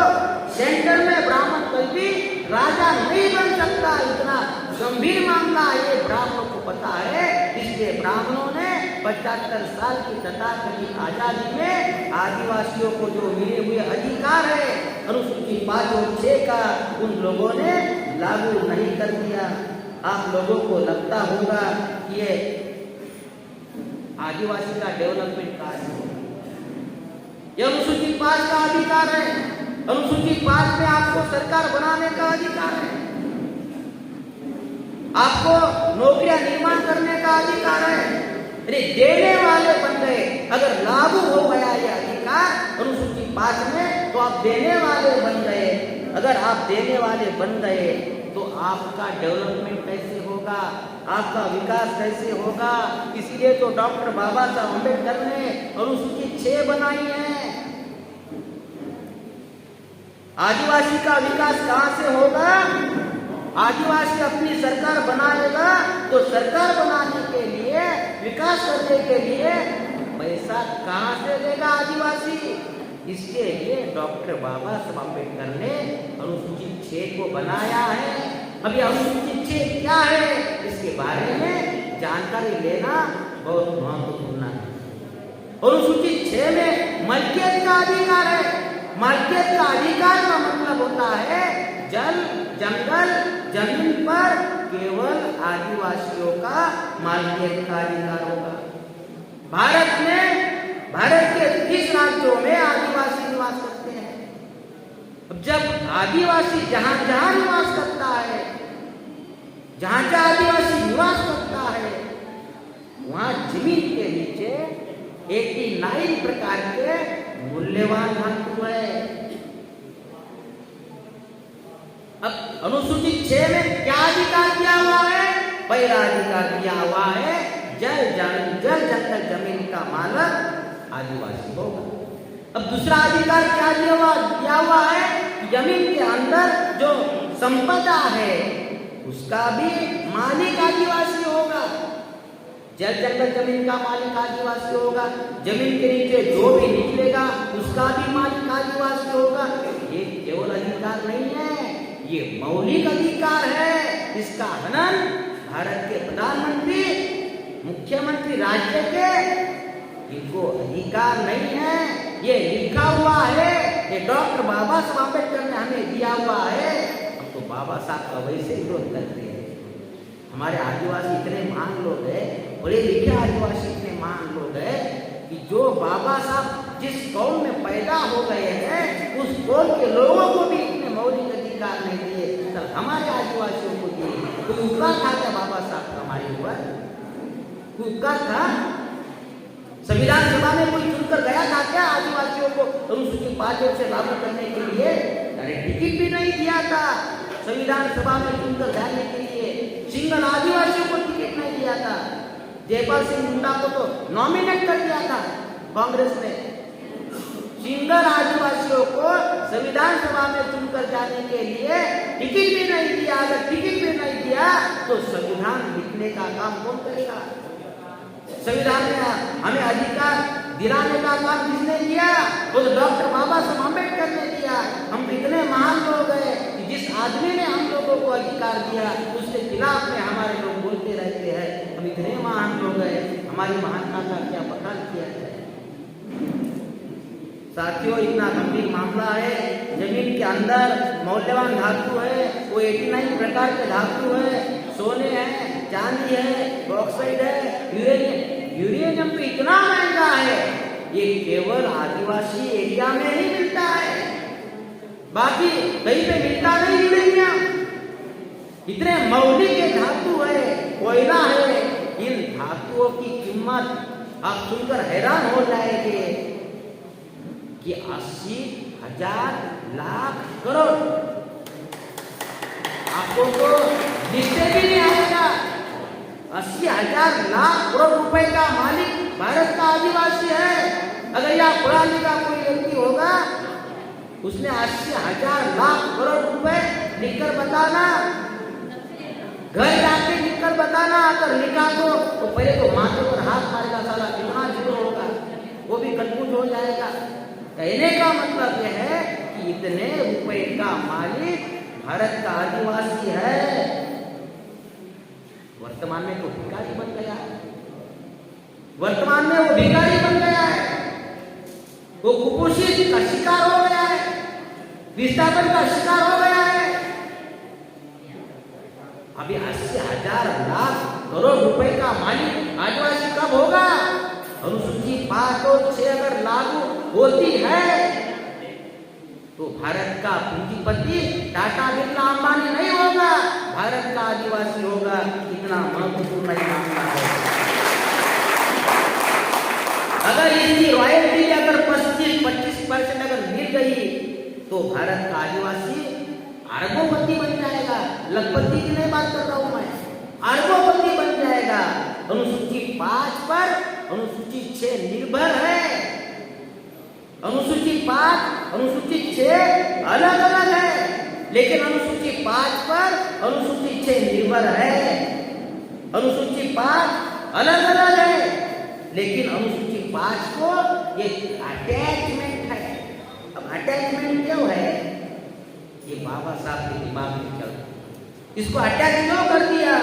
सेंटर में ब्राह्मण कोई भी राजा नहीं बन सकता। इतना गंभीर मामला ये ब्राह्मणों को पता है। इसलिए ब्राह्मणों ने 75 साल की तथाकथित आजादी में आदिवासियों को जो मिले हुए अधिकार है अनुसूची 5 और 6 का, उन लोगों ने लागू नहीं कर दिया। आप लोगों को लगता होगा कि ये आदिवासी का डेवलपमेंट कार्य है, ये अनुसूची 5 का अधिकार है। अनुसूची 5 में आपको सरकार बनाने का अधिकार है, आपको नौकरियां निर्माण करने का अधिकार है। अरे देने वाले बन गए, अगर लागू हो गया ये अधिकार अनुसूची 5 में तो आप देने वाले बन गए। अगर आप देने वाले बन गए तो आपका डेवलपमेंट कैसे होगा, आपका विकास कैसे होगा। इसीलिए तो डॉक्टर बाबा साहब अम्बेडकर ने अनुसूची 6 बनाई है। आदिवासी का विकास कहां से होगा? आदिवासी अपनी सरकार बनाएगा तो सरकार बनाने के लिए, विकास करने के लिए पैसा कहां से देगा आदिवासी? इसके लिए डॉक्टर बाबा साहब अम्बेडकर ने अनुसूची 6 को बनाया है। अभी अनुसूची 6 क्या है, इसके बारे में जानकारी लेना बहुत महत्वपूर्ण है। अनुसूची 6 में मलकियत का अधिकार है। मलकियत का अधिकार का मतलब होता है जल, जंगल, जमीन पर केवल आदिवासियों का मालिकियत का अधिकार होगा। भारत के 30 राज्यों में आदिवासी निवास करते हैं। अब जब आदिवासी जहां जहां निवास करता है, जहां जहां आदिवासी निवास करता है, वहां जमीन के नीचे 89 प्रकार के मूल्यवान धातु है। अब अनुसूची 6 में क्या अधिकार दिया हुआ है? पहला अधिकार दिया हुआ है जल जंगल जमीन का मालक आदिवासी होगा। अब दूसरा अधिकार क्या दिया हुआ है? जमीन के अंदर जो संपदा है उसका भी मालिक आदिवासी होगा। जल जंगल जमीन का मालिक आदिवासी होगा। जमीन के नीचे जो भी निकलेगा उसका भी मालिक आदिवासी होगा। ये केवल अधिकार नहीं है, ये मौलिक अधिकार है। इसका हनन भारत के प्रधानमंत्री, मुख्यमंत्री राज्य के, इनको अधिकार नहीं है। ये लिखा हुआ है, ये डॉक्टर बाबा साहब अम्बेडकर ने हमें दिया हुआ है। हम तो बाबा साहब का वैसे ही विरोध करते हैं। हमारे आदिवासी इतने महान लोग हैं, बड़े लिखे आदिवासी इतने महान लोग हैं कि जो बाबा साहब जिस कौम में पैदा हो गए हैं उस कौम के लोगों को भी इतने मौलिक अधिकार नहीं दिए, तब हमारे आदिवासियों को दिए। कोई उपकार था क्या बाबा साहब का हमारे ऊपर? कोई उपकार था? संविधान सभा में कोई चुनकर गया था क्या आदिवासियों को अनुसूची 5 से लागू करने के लिए? अरे टिकट भी नहीं दिया था संविधान सभा में चुनकर जाने के लिए। सिंगल आदिवासियों को टिकट नहीं दिया था। जयपाल सिंह मुंडा को तो नॉमिनेट कर दिया था कांग्रेस ने। सिंगल आदिवासियों को संविधान सभा में चुनकर जाने के लिए टिकट भी नहीं दिया। अगर टिकट भी नहीं दिया तो संविधान लिखने का काम कौन करेगा? संविधान में हमें अधिकार दिलाने का काम किसने किया? वो तो डॉक्टर बाबा साहब अम्बेडकर ने किया। हम इतने महान लोग हैं कि जिस आदमी ने हम लोगों को अधिकार दिया उसके खिलाफ में हमारे लोग बोलते रहते हैं। हम इतने महान लोग हैं, हमारी महानता का क्या बखान किया जाए? साथियों, इतना गंभीर मामला है। जमीन के अंदर मौल्यवान धातु है, वो 89 प्रकार के धातु है। सोने है, चांदी है, बॉक्साइड है, यूरेनियम तो इतना महंगा है, ये केवल आदिवासी एरिया में ही मिलता है, बाकी कहीं पे मिलता नहीं यूरेनियम। इतने मौलिक धातु है, कोयला है। इन धातुओं की कीमत आप सुनकर हैरान हो जाएंगे कि 80,000 लाख करोड़। आपको तो दिखते भी नहीं आएगा। 80,000 लाख करोड़ रुपए का मालिक भारत का आदिवासी है। अगर यह पढ़ा लिखा कोई व्यक्ति होगा, उसने 80,000 लाख करोड़ रुपए लिखकर बताना, घर जाके लिखकर बताना। अगर लिखा तो पहले तो माथे पर हाथ मारेगा, साला कितना जीरो होगा, वो भी कंफ्यूज हो जाएगा। कहने का मतलब यह है कि इतने रुपए का मालिक भारत का आदिवासी है। वर्तमान में तो भिखारी बन गया है। वर्तमान में वो भिखारी बन गया है, वो कुपोषित का शिकार हो गया है, विस्थापन का शिकार हो गया है। अभी 80,000 लाख करोड़ रुपए का मालिक आदिवासी कब होगा? अनुसूची 5 और 6 अगर लागू होती है तो भारत का पूंजीपति टाटा बिरला अंबानी नहीं होगा, भारत का आदिवासी होगा। इतना महत्वपूर्ण मामला है। अगर इसकी रॉयल्टी अगर 25% अगर मिल गई तो भारत का आदिवासी अरबोपति बन जाएगा। लखपति की नहीं बात कर रहा हूं मैं, अरबोपति बन जाएगा। अनुसूची 5 पर अनुसूची 6 निर्भर है। अनुसूची 5, अनुसूची 6 अलग अलग है, लेकिन अनुसूची 5 पर अनुसूची 6 निर्भर है। अनुसूची 5 अलग अलग है, लेकिन अनुसूची 5 को ये अटैचमेंट है। अब अटैचमेंट क्यों है? ये बाबा साहब के दिमाग में चल, इसको अटैच क्यों कर दिया?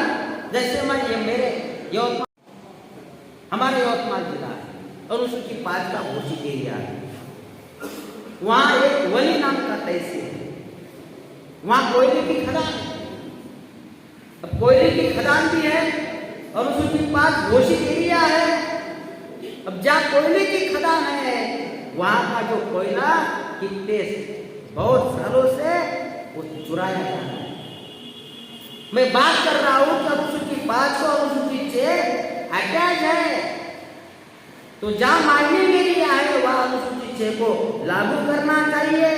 जैसे मैं ये मेरे हमारे यवतमाल जिला है, अनुसूची 5 का घोषित एरिया है। वहां एक वली नाम का तहसील है, वहां कोयले की खदान है। अब कोयले की खदान भी है, अनुसूची 5 घोषित एरिया है। अब जहाँ कोयले की खदान है वहां का जो कोयला कितने बहुत सालों से वो चुराया जा रहा है। मैं बात कर रहा हूं कि अनुसूची 5 और अनुसूची 6 अटैच है, तो जहां माइनिंग एरिया है वहां अनुसूची 6 को लागू करना चाहिए।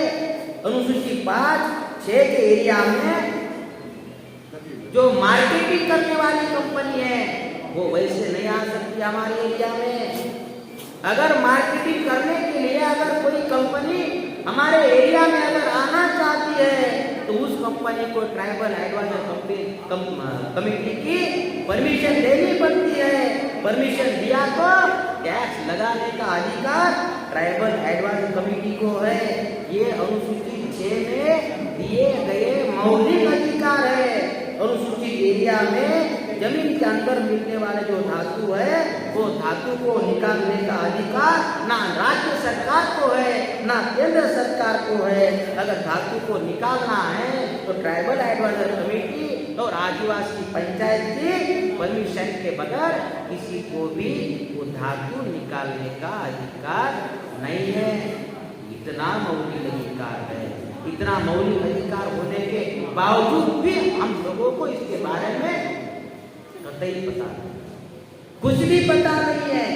अनुसूची 5-6 के एरिया में जो मार्केटिंग करने वाली कंपनी है वो वैसे नहीं आ सकती हमारे एरिया में। अगर मार्केटिंग करने के लिए अगर कोई कंपनी हमारे एरिया में अगर आना चाहती है तो उस कंपनी को ट्राइबल एडवाइजर कमेटी की परमिशन लेनी पड़ती है। परमिशन दिया तो टैक्स लगाने का अधिकार ट्राइबल एडवाइजर कमेटी को है। ये अनुसूची 6 में दिए गए मौलिक अधिकार है। अनुसूचित एरिया में जमीन के अंदर मिलने वाले जो धातु है वो धातु को निकालने का अधिकार ना राज्य सरकार को है ना केंद्र सरकार को है। अगर धातु को निकालना है तो ट्राइबल एडवाइजर कमेटी और आदिवासी पंचायत की परमिशन के बगैर किसी को भी वो धातु निकालने का अधिकार नहीं है। इतना मौलिक अधिकार है। इतना मौलिक अधिकार होने के बावजूद भी हम लोगों को इसके बारे में कतई पता नहीं, कुछ भी पता नहीं है।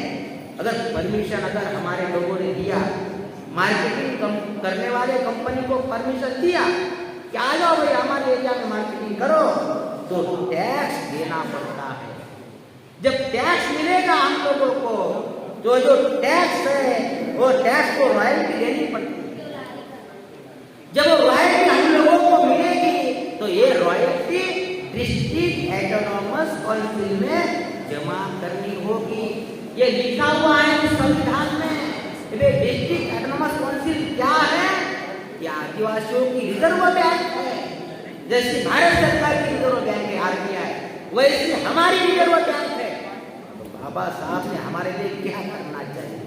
अगर परमिशन अगर हमारे लोगों ने दिया, मार्केटिंग करने वाले कंपनी को परमिशन दिया कि आ जाओ भाई हमारे एरिया में मार्केटिंग करो, तो टैक्स देना पड़ता है। जब टैक्स मिलेगा हम लोगों को तो जो टैक्स है वो टैक्स को रॉयल्टी देनी पड़ती है। जब वो रॉयल्टी हम लोगों को मिलेगी तो ये रॉयल्टी डिस्ट्रिक्ट ऑटोनॉमस काउंसिल में जमा करनी होगी। ये लिखा हुआ है संविधान में। डिस्ट्रिक्ट ऑटोनॉमस काउंसिल क्या है? ये आदिवासियों की रिजर्व बैंक है। जैसे भारत सरकार की रिजर्व बैंक है RBI, वैसे हमारी रिजर्व बैंक है। तो बाबा साहब ने हमारे लिए क्या करना चाहिए,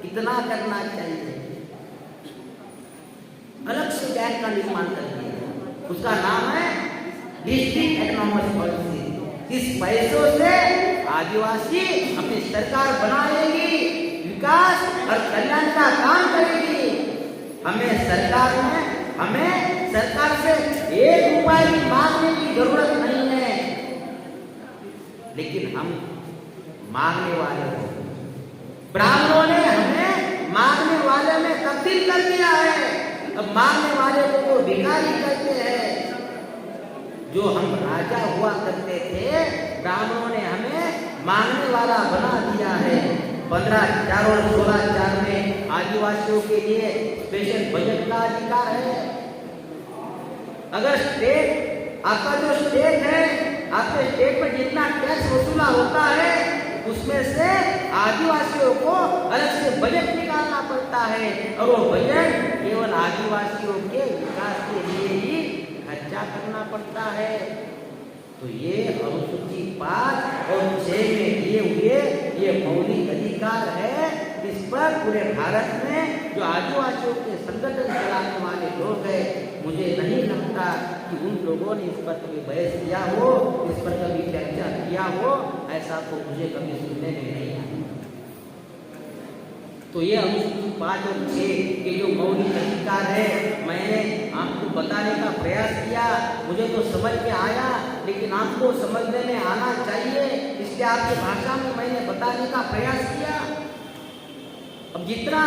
कितना करना चाहिए? अलग से बैंक का निर्माण कर दिया, उसका नाम है डिस्ट्रिक्ट ऑटोनॉमस काउंसिल। इस पैसों से आदिवासी अपनी सरकार बनाएगी, विकास और कल्याण का काम करेगी। हमें सरकार से 1 रुपए की मांगने की जरूरत नहीं है, लेकिन हम मांगने वाले हैं। ब्राह्मणों ने हमें मांगने वाले में तब्दील कर दिया है। अब मांगने वाले को वो भिखारी कहते हैं। जो हम राजा हुआ करते थे, ब्राह्मणों ने हमें मांगने वाला बना दिया है। 15/4 और 16/4 में आदिवासियों के लिए स्पेशल बजट का अधिकार है। अगर आपका जो स्टेट है, आपके स्टेट में जितना टैक्स वसूला होता है उसमें से आदिवासियों को अलग से बजट निकालना पड़ता है, और वो बजट केवल आदिवासियों के विकास के लिए ही खर्चा करना पड़ता है। तो ये अनुसूची 5 और 6 में दिए हुए ये मौलिक अधिकार है। इस पर पूरे भारत में जो आदिवासियों के संगठन चलाने वाले लोग हैं, मुझे नहीं लगता कि उन लोगों ने इस पर कभी बहस किया हो, इस पर कभी चर्चा किया हो। ऐसा तो मुझे कभी सुनने में नहीं आया। तो ये अनुसूची 5 और 6 के जो मौलिक अधिकार है, मैंने आपको बताने का प्रयास किया। मुझे तो समझ में आया, लेकिन आपको समझने में आना चाहिए, इसलिए आपकी भाषा में मैंने बताने का प्रयास किया। अब जितना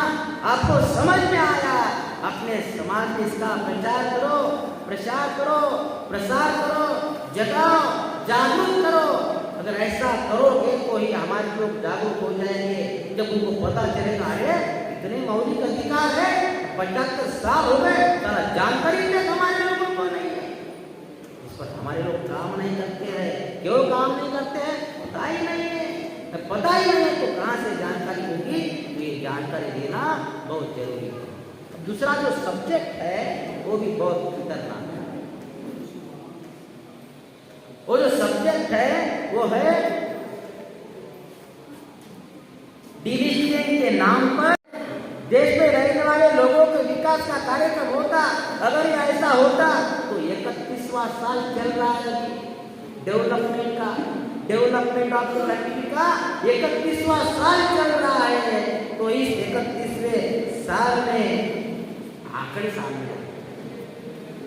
आपको समझ में आया, अपने समाज में इसका प्रचार करो, प्रसार करो, प्रसार करो, जगाओ, जागरूक करो। अगर ऐसा करोगे तो ही हमारे लोग जागरूक हो जाएंगे। जब उनको पता चलेगा, अरे इतने मौलिक अधिकार है, 75 साल हो गए, सारा जानकारी तक हमारे लोगों को नहीं है। इस पर हमारे लोग काम नहीं करते हैं। क्यों काम नहीं करते हैं? पता ही नहीं है। पता ही नहीं है तो कहाँ से जानकारी होगी? तो ये जानकारी देना बहुत जरूरी है। दूसरा जो सब्जेक्ट है वो भी बहुत खतरनाक है। वो जो सब्जेक्ट है वो है डिविजन के नाम पर देश में रहने वाले लोगों के विकास का कार्यक्रम होता। अगर ये ऐसा होता तो 31वां साल चल रहा है डेवलपमेंट का, डेवलपमेंट ऑफ द कंट्री का 31वां साल चल रहा है। तो इस 31वें साल में आंकड़े सामने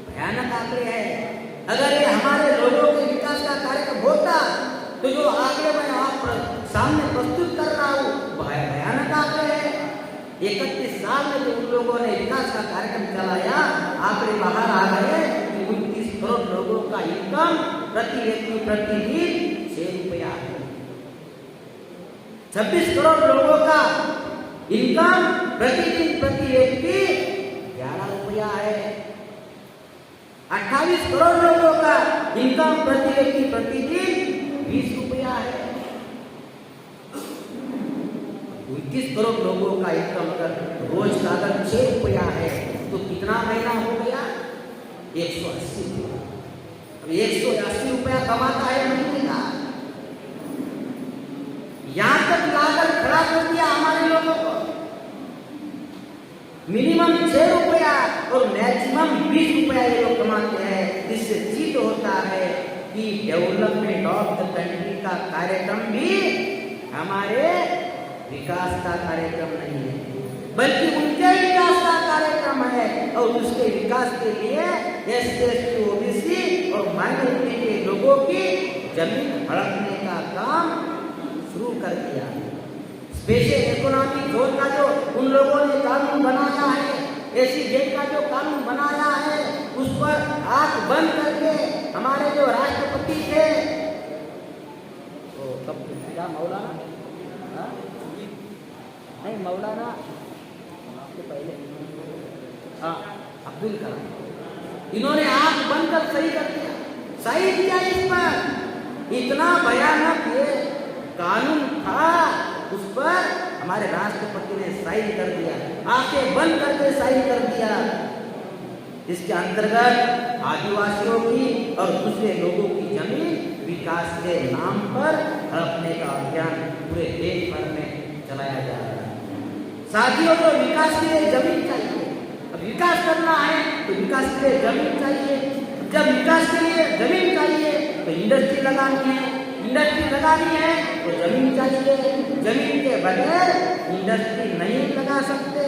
भयानक आंकड़े हैं। अगर ये हमारे लोगों के विकास का कार्यक्रम होता तो जो आंकड़े मैं आप सामने प्रस्तुत कर रहा हूँ भयानक आंकड़े हैं। 31 साल में जो उन लोगों ने विकास का कार्यक्रम चलाया, आंकड़े बाहर आ गए कि 29 करोड़ लोगों का इनकम प्रति व्यक्ति प्रतिदिन 6 रुपया है। 26 करोड़ लोगों का इनकम प्रतिदिन प्रति व्यक्ति 11 रुपया है। 28 करोड़ लोगों का इनकम प्रति व्यक्ति प्रतिदिन 20 रुपया है। 29 करोड़ लोगों का इनकम अगर रोज का अगर 6 रुपया है तो कितना महीना हो गया? 180 रुपया। अब 180 रुपया कमाता है महीने का। यहां तक लाकर खड़ा कर दिया हमारे लोगों को। मिनिमम 6 रुपया और मैक्सिमम 20 रुपया ये लोग कमाते हैं। इससे सिद्ध होता है कि डेवलपमेंट ऑफ द कंट्री का कार्यक्रम भी हमारे विकास का कार्यक्रम नहीं है, बल्कि उनके विकास का कार्यक्रम है। और उसके विकास के लिए SC, OBC और माइनॉरिटी के लोगों की जमीन हड़पने का काम शुरू कर दिया। स्पेशल इकोनॉमिक जोन का जो उन लोगों ने कानून बनाया है, SEZ का जो कानून बनाया है, उस पर आंख बंद करके हमारे जो राष्ट्रपति थे, तो कब क्या मौलाना नहीं मौलाना आपके पहले अब्दुल कलाम, इन्होंने आंख बंद कर सही कर दिया, सही किया। इस पर इतना भयानक ये कानून था, उस पर हमारे राष्ट्रपति ने साइन कर दिया, आंखें बंद करके साइन कर दिया। इसके अंतर्गत आदिवासियों की और दूसरे लोगों की जमीन विकास के नाम पर हड़पने का अभियान पूरे देश भर में चलाया जा रहा है। साथियों, तो विकास के लिए जमीन चाहिए। अब विकास करना है तो विकास के लिए जमीन चाहिए। जब विकास के लिए जमीन चाहिए तो इंडस्ट्री लगानी है, इंडस्ट्री लगानी है तो जमीन चाहिए। जमीन के बगैर इंडस्ट्री नहीं लगा सकते।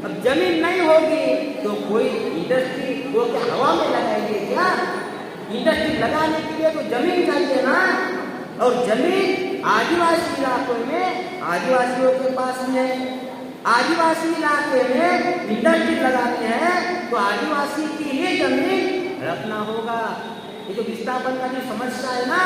अब जमीन नहीं होगी तो कोई इंडस्ट्री वो क्या हवा में लगाएंगे क्या? इंडस्ट्री लगाने के लिए तो जमीन चाहिए ना। और जमीन आदिवासी इलाकों में आदिवासियों के पास में है। आदिवासी इलाके में इंडस्ट्री लगानी है तो आदिवासी की ही जमीन रखना होगा। ये जो विस्थापन का जो समस्या है ना,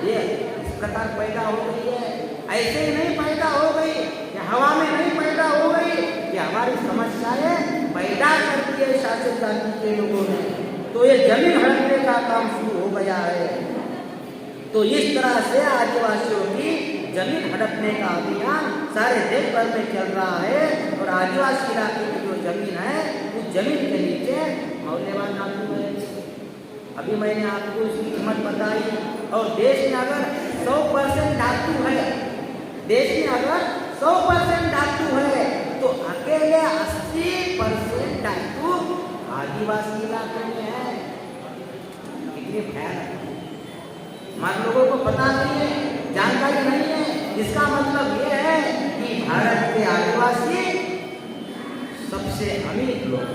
ये इस प्रकार पैदा हो गई है। ऐसे ही नहीं पैदा हो गई, ये हवा में नहीं पैदा हो गई, ये हमारी समस्याएं पैदा कर दी है शासन जाति के लोगों ने। तो ये जमीन हड़पने का काम शुरू हो गया है। तो इस तरह से आदिवासियों की जमीन हड़पने का अभियान सारे देश भर में चल रहा है। और आदिवासी इलाके की जो जमीन है, उस जमीन के नीचे मौल्यवान धातु है। अभी मैंने आपको इसकी कीमत बताई। और देश में अगर 100% धातु है, देश में अगर 100% धातु है तो अकेले 80% धातु आदिवासी इलाके में है। कितनी भयानक! हमारे लोगों को पता नहीं है, जानकारी नहीं है। इसका मतलब यह है कि भारत के आदिवासी सबसे अमीर लोग,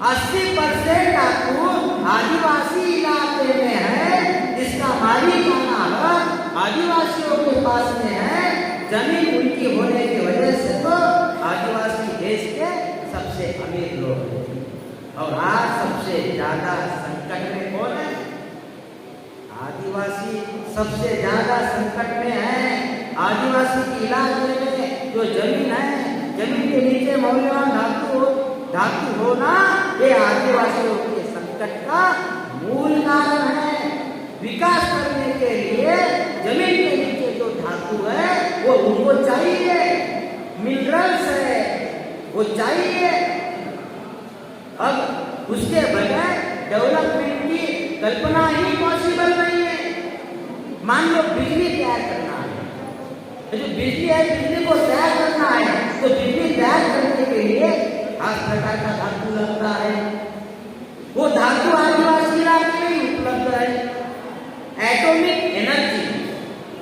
80% डाकू आदिवासी इलाके में है, जिसका मालिकाना हक आदिवासियों के पास में है। जमीन उनकी होने की वजह से तो आदिवासी देश के सबसे अमीर लोग हैं। और आज सबसे ज्यादा संकट में कौन है? आदिवासी सबसे ज्यादा संकट में है। आदिवासी के इलाके में जो जमीन है, जमीन के नीचे मौल्यवान धातु होना, ये आदिवासियों के संकट का मूल कारण है। विकास करने के लिए जमीन के नीचे जो धातु है वो उनको चाहिए, मिनरल्स है वो चाहिए। अब उसके बगैर डेवलपमेंट की कल्पना ही पॉसिबल नहीं है। मान लो बिजली तैयार करना है, तो जो बिजली है, बिजली को तैयार करना है, तो बिजली तैयार करने के लिए खास प्रकार का धातु लगता है। वो धातु आदिवासी इलाके में उपलब्ध है। एटॉमिक एनर्जी,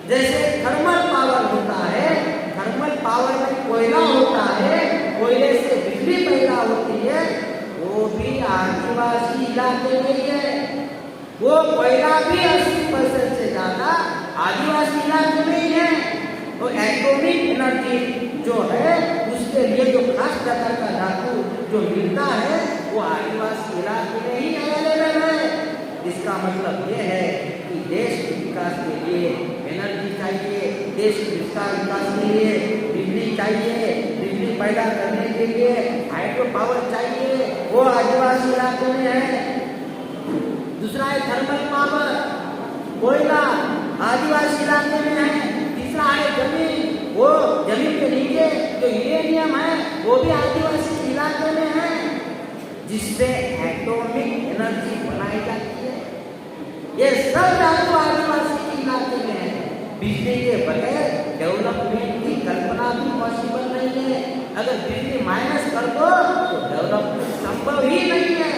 जैसे थर्मल पावर होता है, थर्मल पावर में कोयला होता है, कोयले से बिजली पैदा होती है, वो भी आदिवासी इलाके में ही है। वो कोयला भी 80% से ज्यादा आदिवासी इलाके में ही है। तो एटॉमिक एनर्जी जो है, उसके लिए जो खास प्रकार का धातु जो मिलता है, वो आदिवासी इलाके में ही अवेलेबल है। इसका मतलब ये है कि देश के विकास के लिए एनर्जी चाहिए, देश के विकास के लिए बिजली चाहिए, बिजली पैदा करने के लिए हाइड्रो पावर चाहिए, वो आदिवासी इलाके में है। दूसरा है थर्मल पावर, कोयला आदिवासी इलाके में है। तीसरा है जमीन, वो जमीन के नीचे जो यूरेनियम है वो भी आदिवासी इलाके में है, जिससे एटॉमिक एनर्जी बनाई जाती है। ये सब धातु आदिवासी इलाके में है। बिजली के बगैर डेवलपमेंट की कल्पना भी पॉसिबल नहीं है। अगर बिजली माइनस कर दो तो डेवलपमेंट संभव ही नहीं है।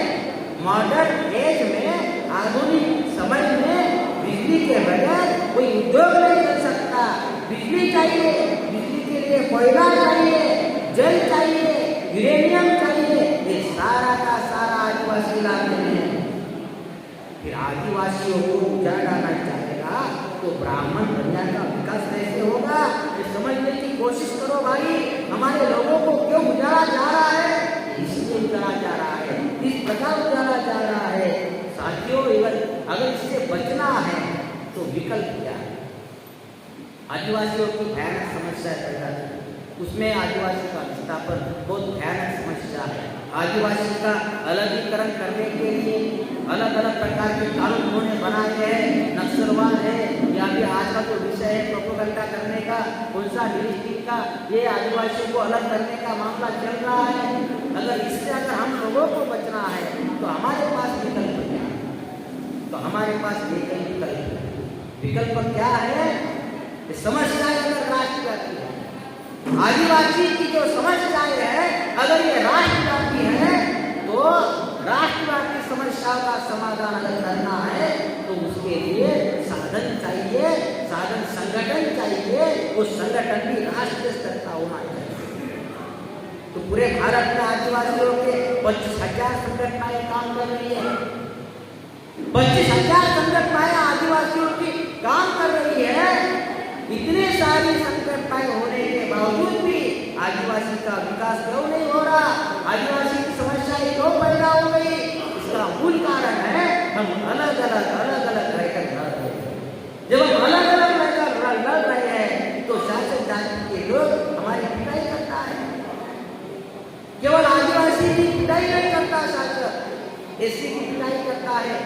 मॉडर्न एज में, आधुनिक समय में बिजली के बगैर कोई उद्योग नहीं कर सकता। बिजली चाहिए, बिजली के लिए कोयला चाहिए, जल चाहिए, यूरेनियम चाहिए, ये सारा का सारा आदिवासी इलाके में है। फिर आदिवासियों को उजाड़ना चाहेगा तो ब्राह्मण दुनिया का विकास कैसे होगा? ये समझने की कोशिश करो भाई। हमारे लोगों को क्यों उजाड़ा जा रहा है? इसलिए उजाड़ा जा रहा है, इस प्रकार उजाड़ा जा रहा है। साथियों, अगर इससे बचना है तो विकल्प क्या है? आदिवासियों की भयानक समस्या पैदा है, उसमें आदिवासी का विस्थापन बहुत भयानक समस्या है। आदिवासी का अलगीकरण करने के लिए अलग अलग प्रकार के कानून उन्होंने बनाए हैं। नक्सलवाद है, या फिर आज का जो विषय है प्रोपेगेंडा करने का, पुलसा डिस्ट्रिक्ट का, ये आदिवासियों को अलग करने का मामला चल रहा है। अगर हम लोगों को बचना है तो हमारे पास विकल्प क्या है? तो हमारे पास विकल्प क्या है? समस्या अगर राष्ट्रव्यापी है, आदिवासी की जो समस्याएं है, अगर ये राष्ट्रव्यापी है, तो राष्ट्रव्यापी समस्याओं का समाधान अगर करना है तो उसके लिए साधन चाहिए, साधन संगठन चाहिए। उस संगठन भी राष्ट्रीय स्तर का होना चाहिए। तो पूरे भारत में आदिवासियों के 25,000 संगठनाएं काम कर रही है। 25,000 संगठनाएं आदिवासियों की काम कर रही है। इतनी सारी संकटताएं होने के बावजूद भी आदिवासी का विकास क्यों नहीं हो रहा? आदिवासी की समस्याएं क्यों पैदा हो गई? इसका मूल कारण है हम अलग अलग रहकर लड़ रहे हैं। जब हम अलग अलग रहकर लड़ रहे हैं तो शासक जाति के लोग हमारी पिटाई करता है। केवल आदिवासी की पिटाई नहीं करता शासक, एससी की पिटाई करता है,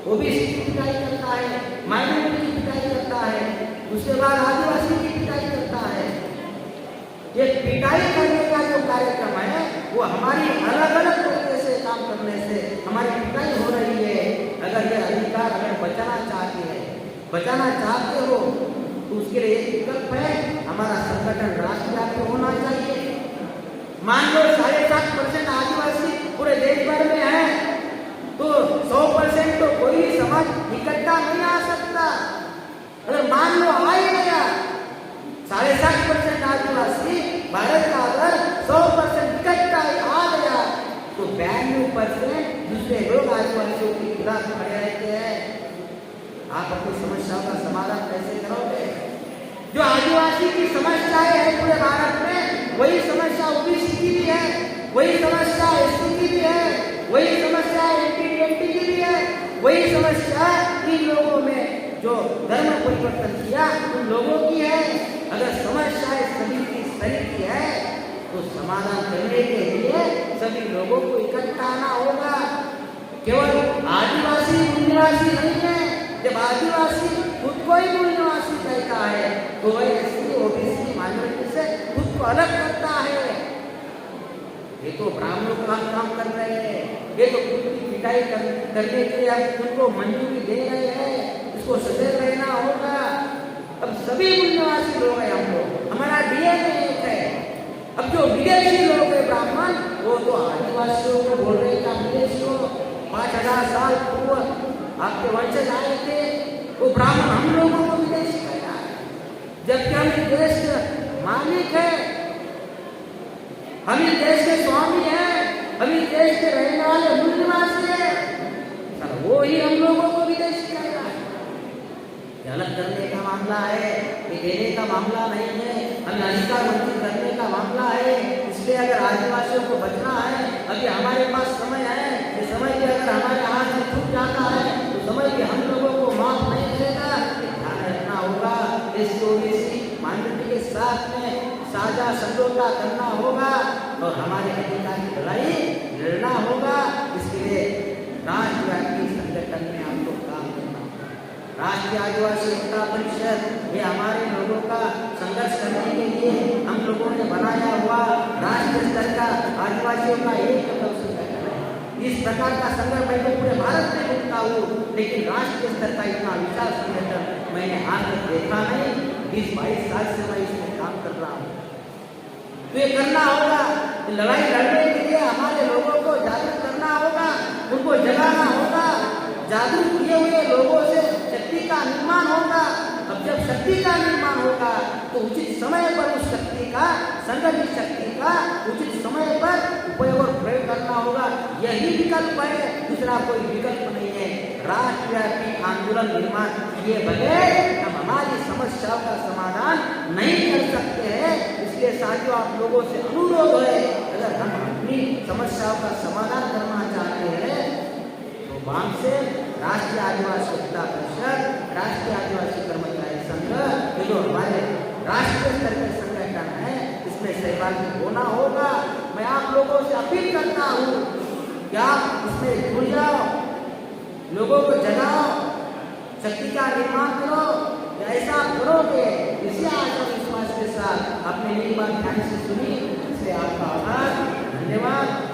ओबीसी की पिटाई करता है, माइनॉरिटी की पिटाई करता है, उसके बाद आदिवासी की पिटाई करता है। ये पिटाई करने का जो कार्यक्रम है वो हमारी अलग अलग तरीके से काम करने से हमारी पिटाई हो रही है। अगर ये अधिकार अगर बचाना चाहते हो तो उसके लिए एक विकल्प है, हमारा संगठन राष्ट्रव्यापी होना चाहिए। मान लो 7.5% आदिवासी पूरे देश भर में है, तो 100% तो कोई समाज इकट्ठा नहीं आ सकता। अगर मान लो आ ही गया 7.5% आदिवासी, आप अपनी समस्याओं का समाधान कैसे करोगे? जो आदिवासी की समस्याएं है पूरे भारत में, वही समस्या ओबीसी की भी है, वही समस्या एसटी की भी है, वही समस्या एंटी की भी है, वही समस्या इन लोगों में जो धर्म परिवर्तन किया उन लोगों की है। अगर समस्याएं सभी की है तो समाधान करने के लिए सभी लोगों को इकट्ठा आना होगा। केवल आदिवासी मूल निवासी नहीं है। जब आदिवासी खुद को ही मूल निवासी कहता है तो वह एससी ओबीसी माइनॉरिटी से खुद को अलग करता है। ये तो ब्राह्मणों का काम कर रहे हैं, ये तो खुद की पिटाई करने के लिए अब उनको मंजूरी दे रहे हैं। इसको सदैव रहना होगा। अब सभी मूल निवासी लोग हैं हम लोग, हमारा डीएनए एक है। अब जो विदेशी लोग हैं ब्राह्मण, वो तो आदिवासियों को बोल रहे हैं विदेशियों 5000 साल पूर्व आपके वंशज आए थे, वो ब्राह्मण हम लोगों को विदेशी कह रहा है, जबकि हम इस देश के मालिक है, हम इस देश के स्वामी हैं, हम इस देश के रहने वाले मूल निवासी है। वो ही हम लोगों को विदेशी कह रहा है। ये अलग करने का मामला है, ये देने का मामला नहीं है, हमें अधिकार वंचित करने का मामला है। इसलिए अगर आदिवासियों को बचना है, अभी हमारे पास समय है, ये समय भी अगर हमारे हाथ से छूट जाता है तो समय भी हम लोगों को माफ नहीं मिलेगा। ध्यान रखना होगा, एससी ओबीसी माइनॉरिटी के साथ में साझा समझौता करना होगा और हमारे अधिकार की लड़ाई लड़ना होगा। इसके लिए राष्ट्रव्यापी संगठन में हम लोग काम करना होगा। राष्ट्रीय आदिवासी एकता परिषद ये हमारे लोगों का संघर्ष करने के लिए हम लोगों ने बनाया हुआ राष्ट्रीय स्तर का आदिवासियों का एक संगठन है। इस प्रकार का संगठन मैं तो पूरे भारत में देखता हूँ, लेकिन राष्ट्रीय स्तर का इतना विशाल संगठन मैंने आज तक देखा नहीं। 20-22 साल से मैं इसमें काम कर रहा हूँ। तो ये करना होगा, लड़ाई लड़ने के लिए हमारे लोगों को जागरूक करना होगा, उनको जगाना होगा। जागरूक किए हुए लोगों से शक्ति का निर्माण होगा। अब जब शक्ति का निर्माण होगा तो उचित समय पर उस शक्ति का, संगठित शक्ति का उचित समय पर उपयोग और प्रयोग करना होगा। यही विकल्प है, दूसरा कोई विकल्प नहीं है। राष्ट्रव्यापी आंदोलन निर्माण किए बगैर हम हमारी समस्याओं का समाधान नहीं कर सकते हैं। इसलिए साथियों, आप लोगों से अनुरोध है, अगर हम अपनी समस्याओं का समाधान करना चाहते हैं तो बाम से राष्ट्रीय आदिवासी एकता परिषद, राष्ट्रीय आदिवासी कर्मचारी संघ, ये जो हमारे राष्ट्रीय स्तर के संगठन है, इसमें सहभागी होना होगा। मैं आप लोगों से अपील करता हूँ कि आप इसमें जुड़ जाओ, लोगों को जगाओ, शक्ति का निर्माण करो। ऐसा करोगे, इसी आत्मविश्वास के साथ आपने मेरी बात ध्यान से सुनी, इसलिए आपका आभार, धन्यवाद।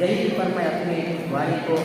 यही पर मैं अपनी वाणी को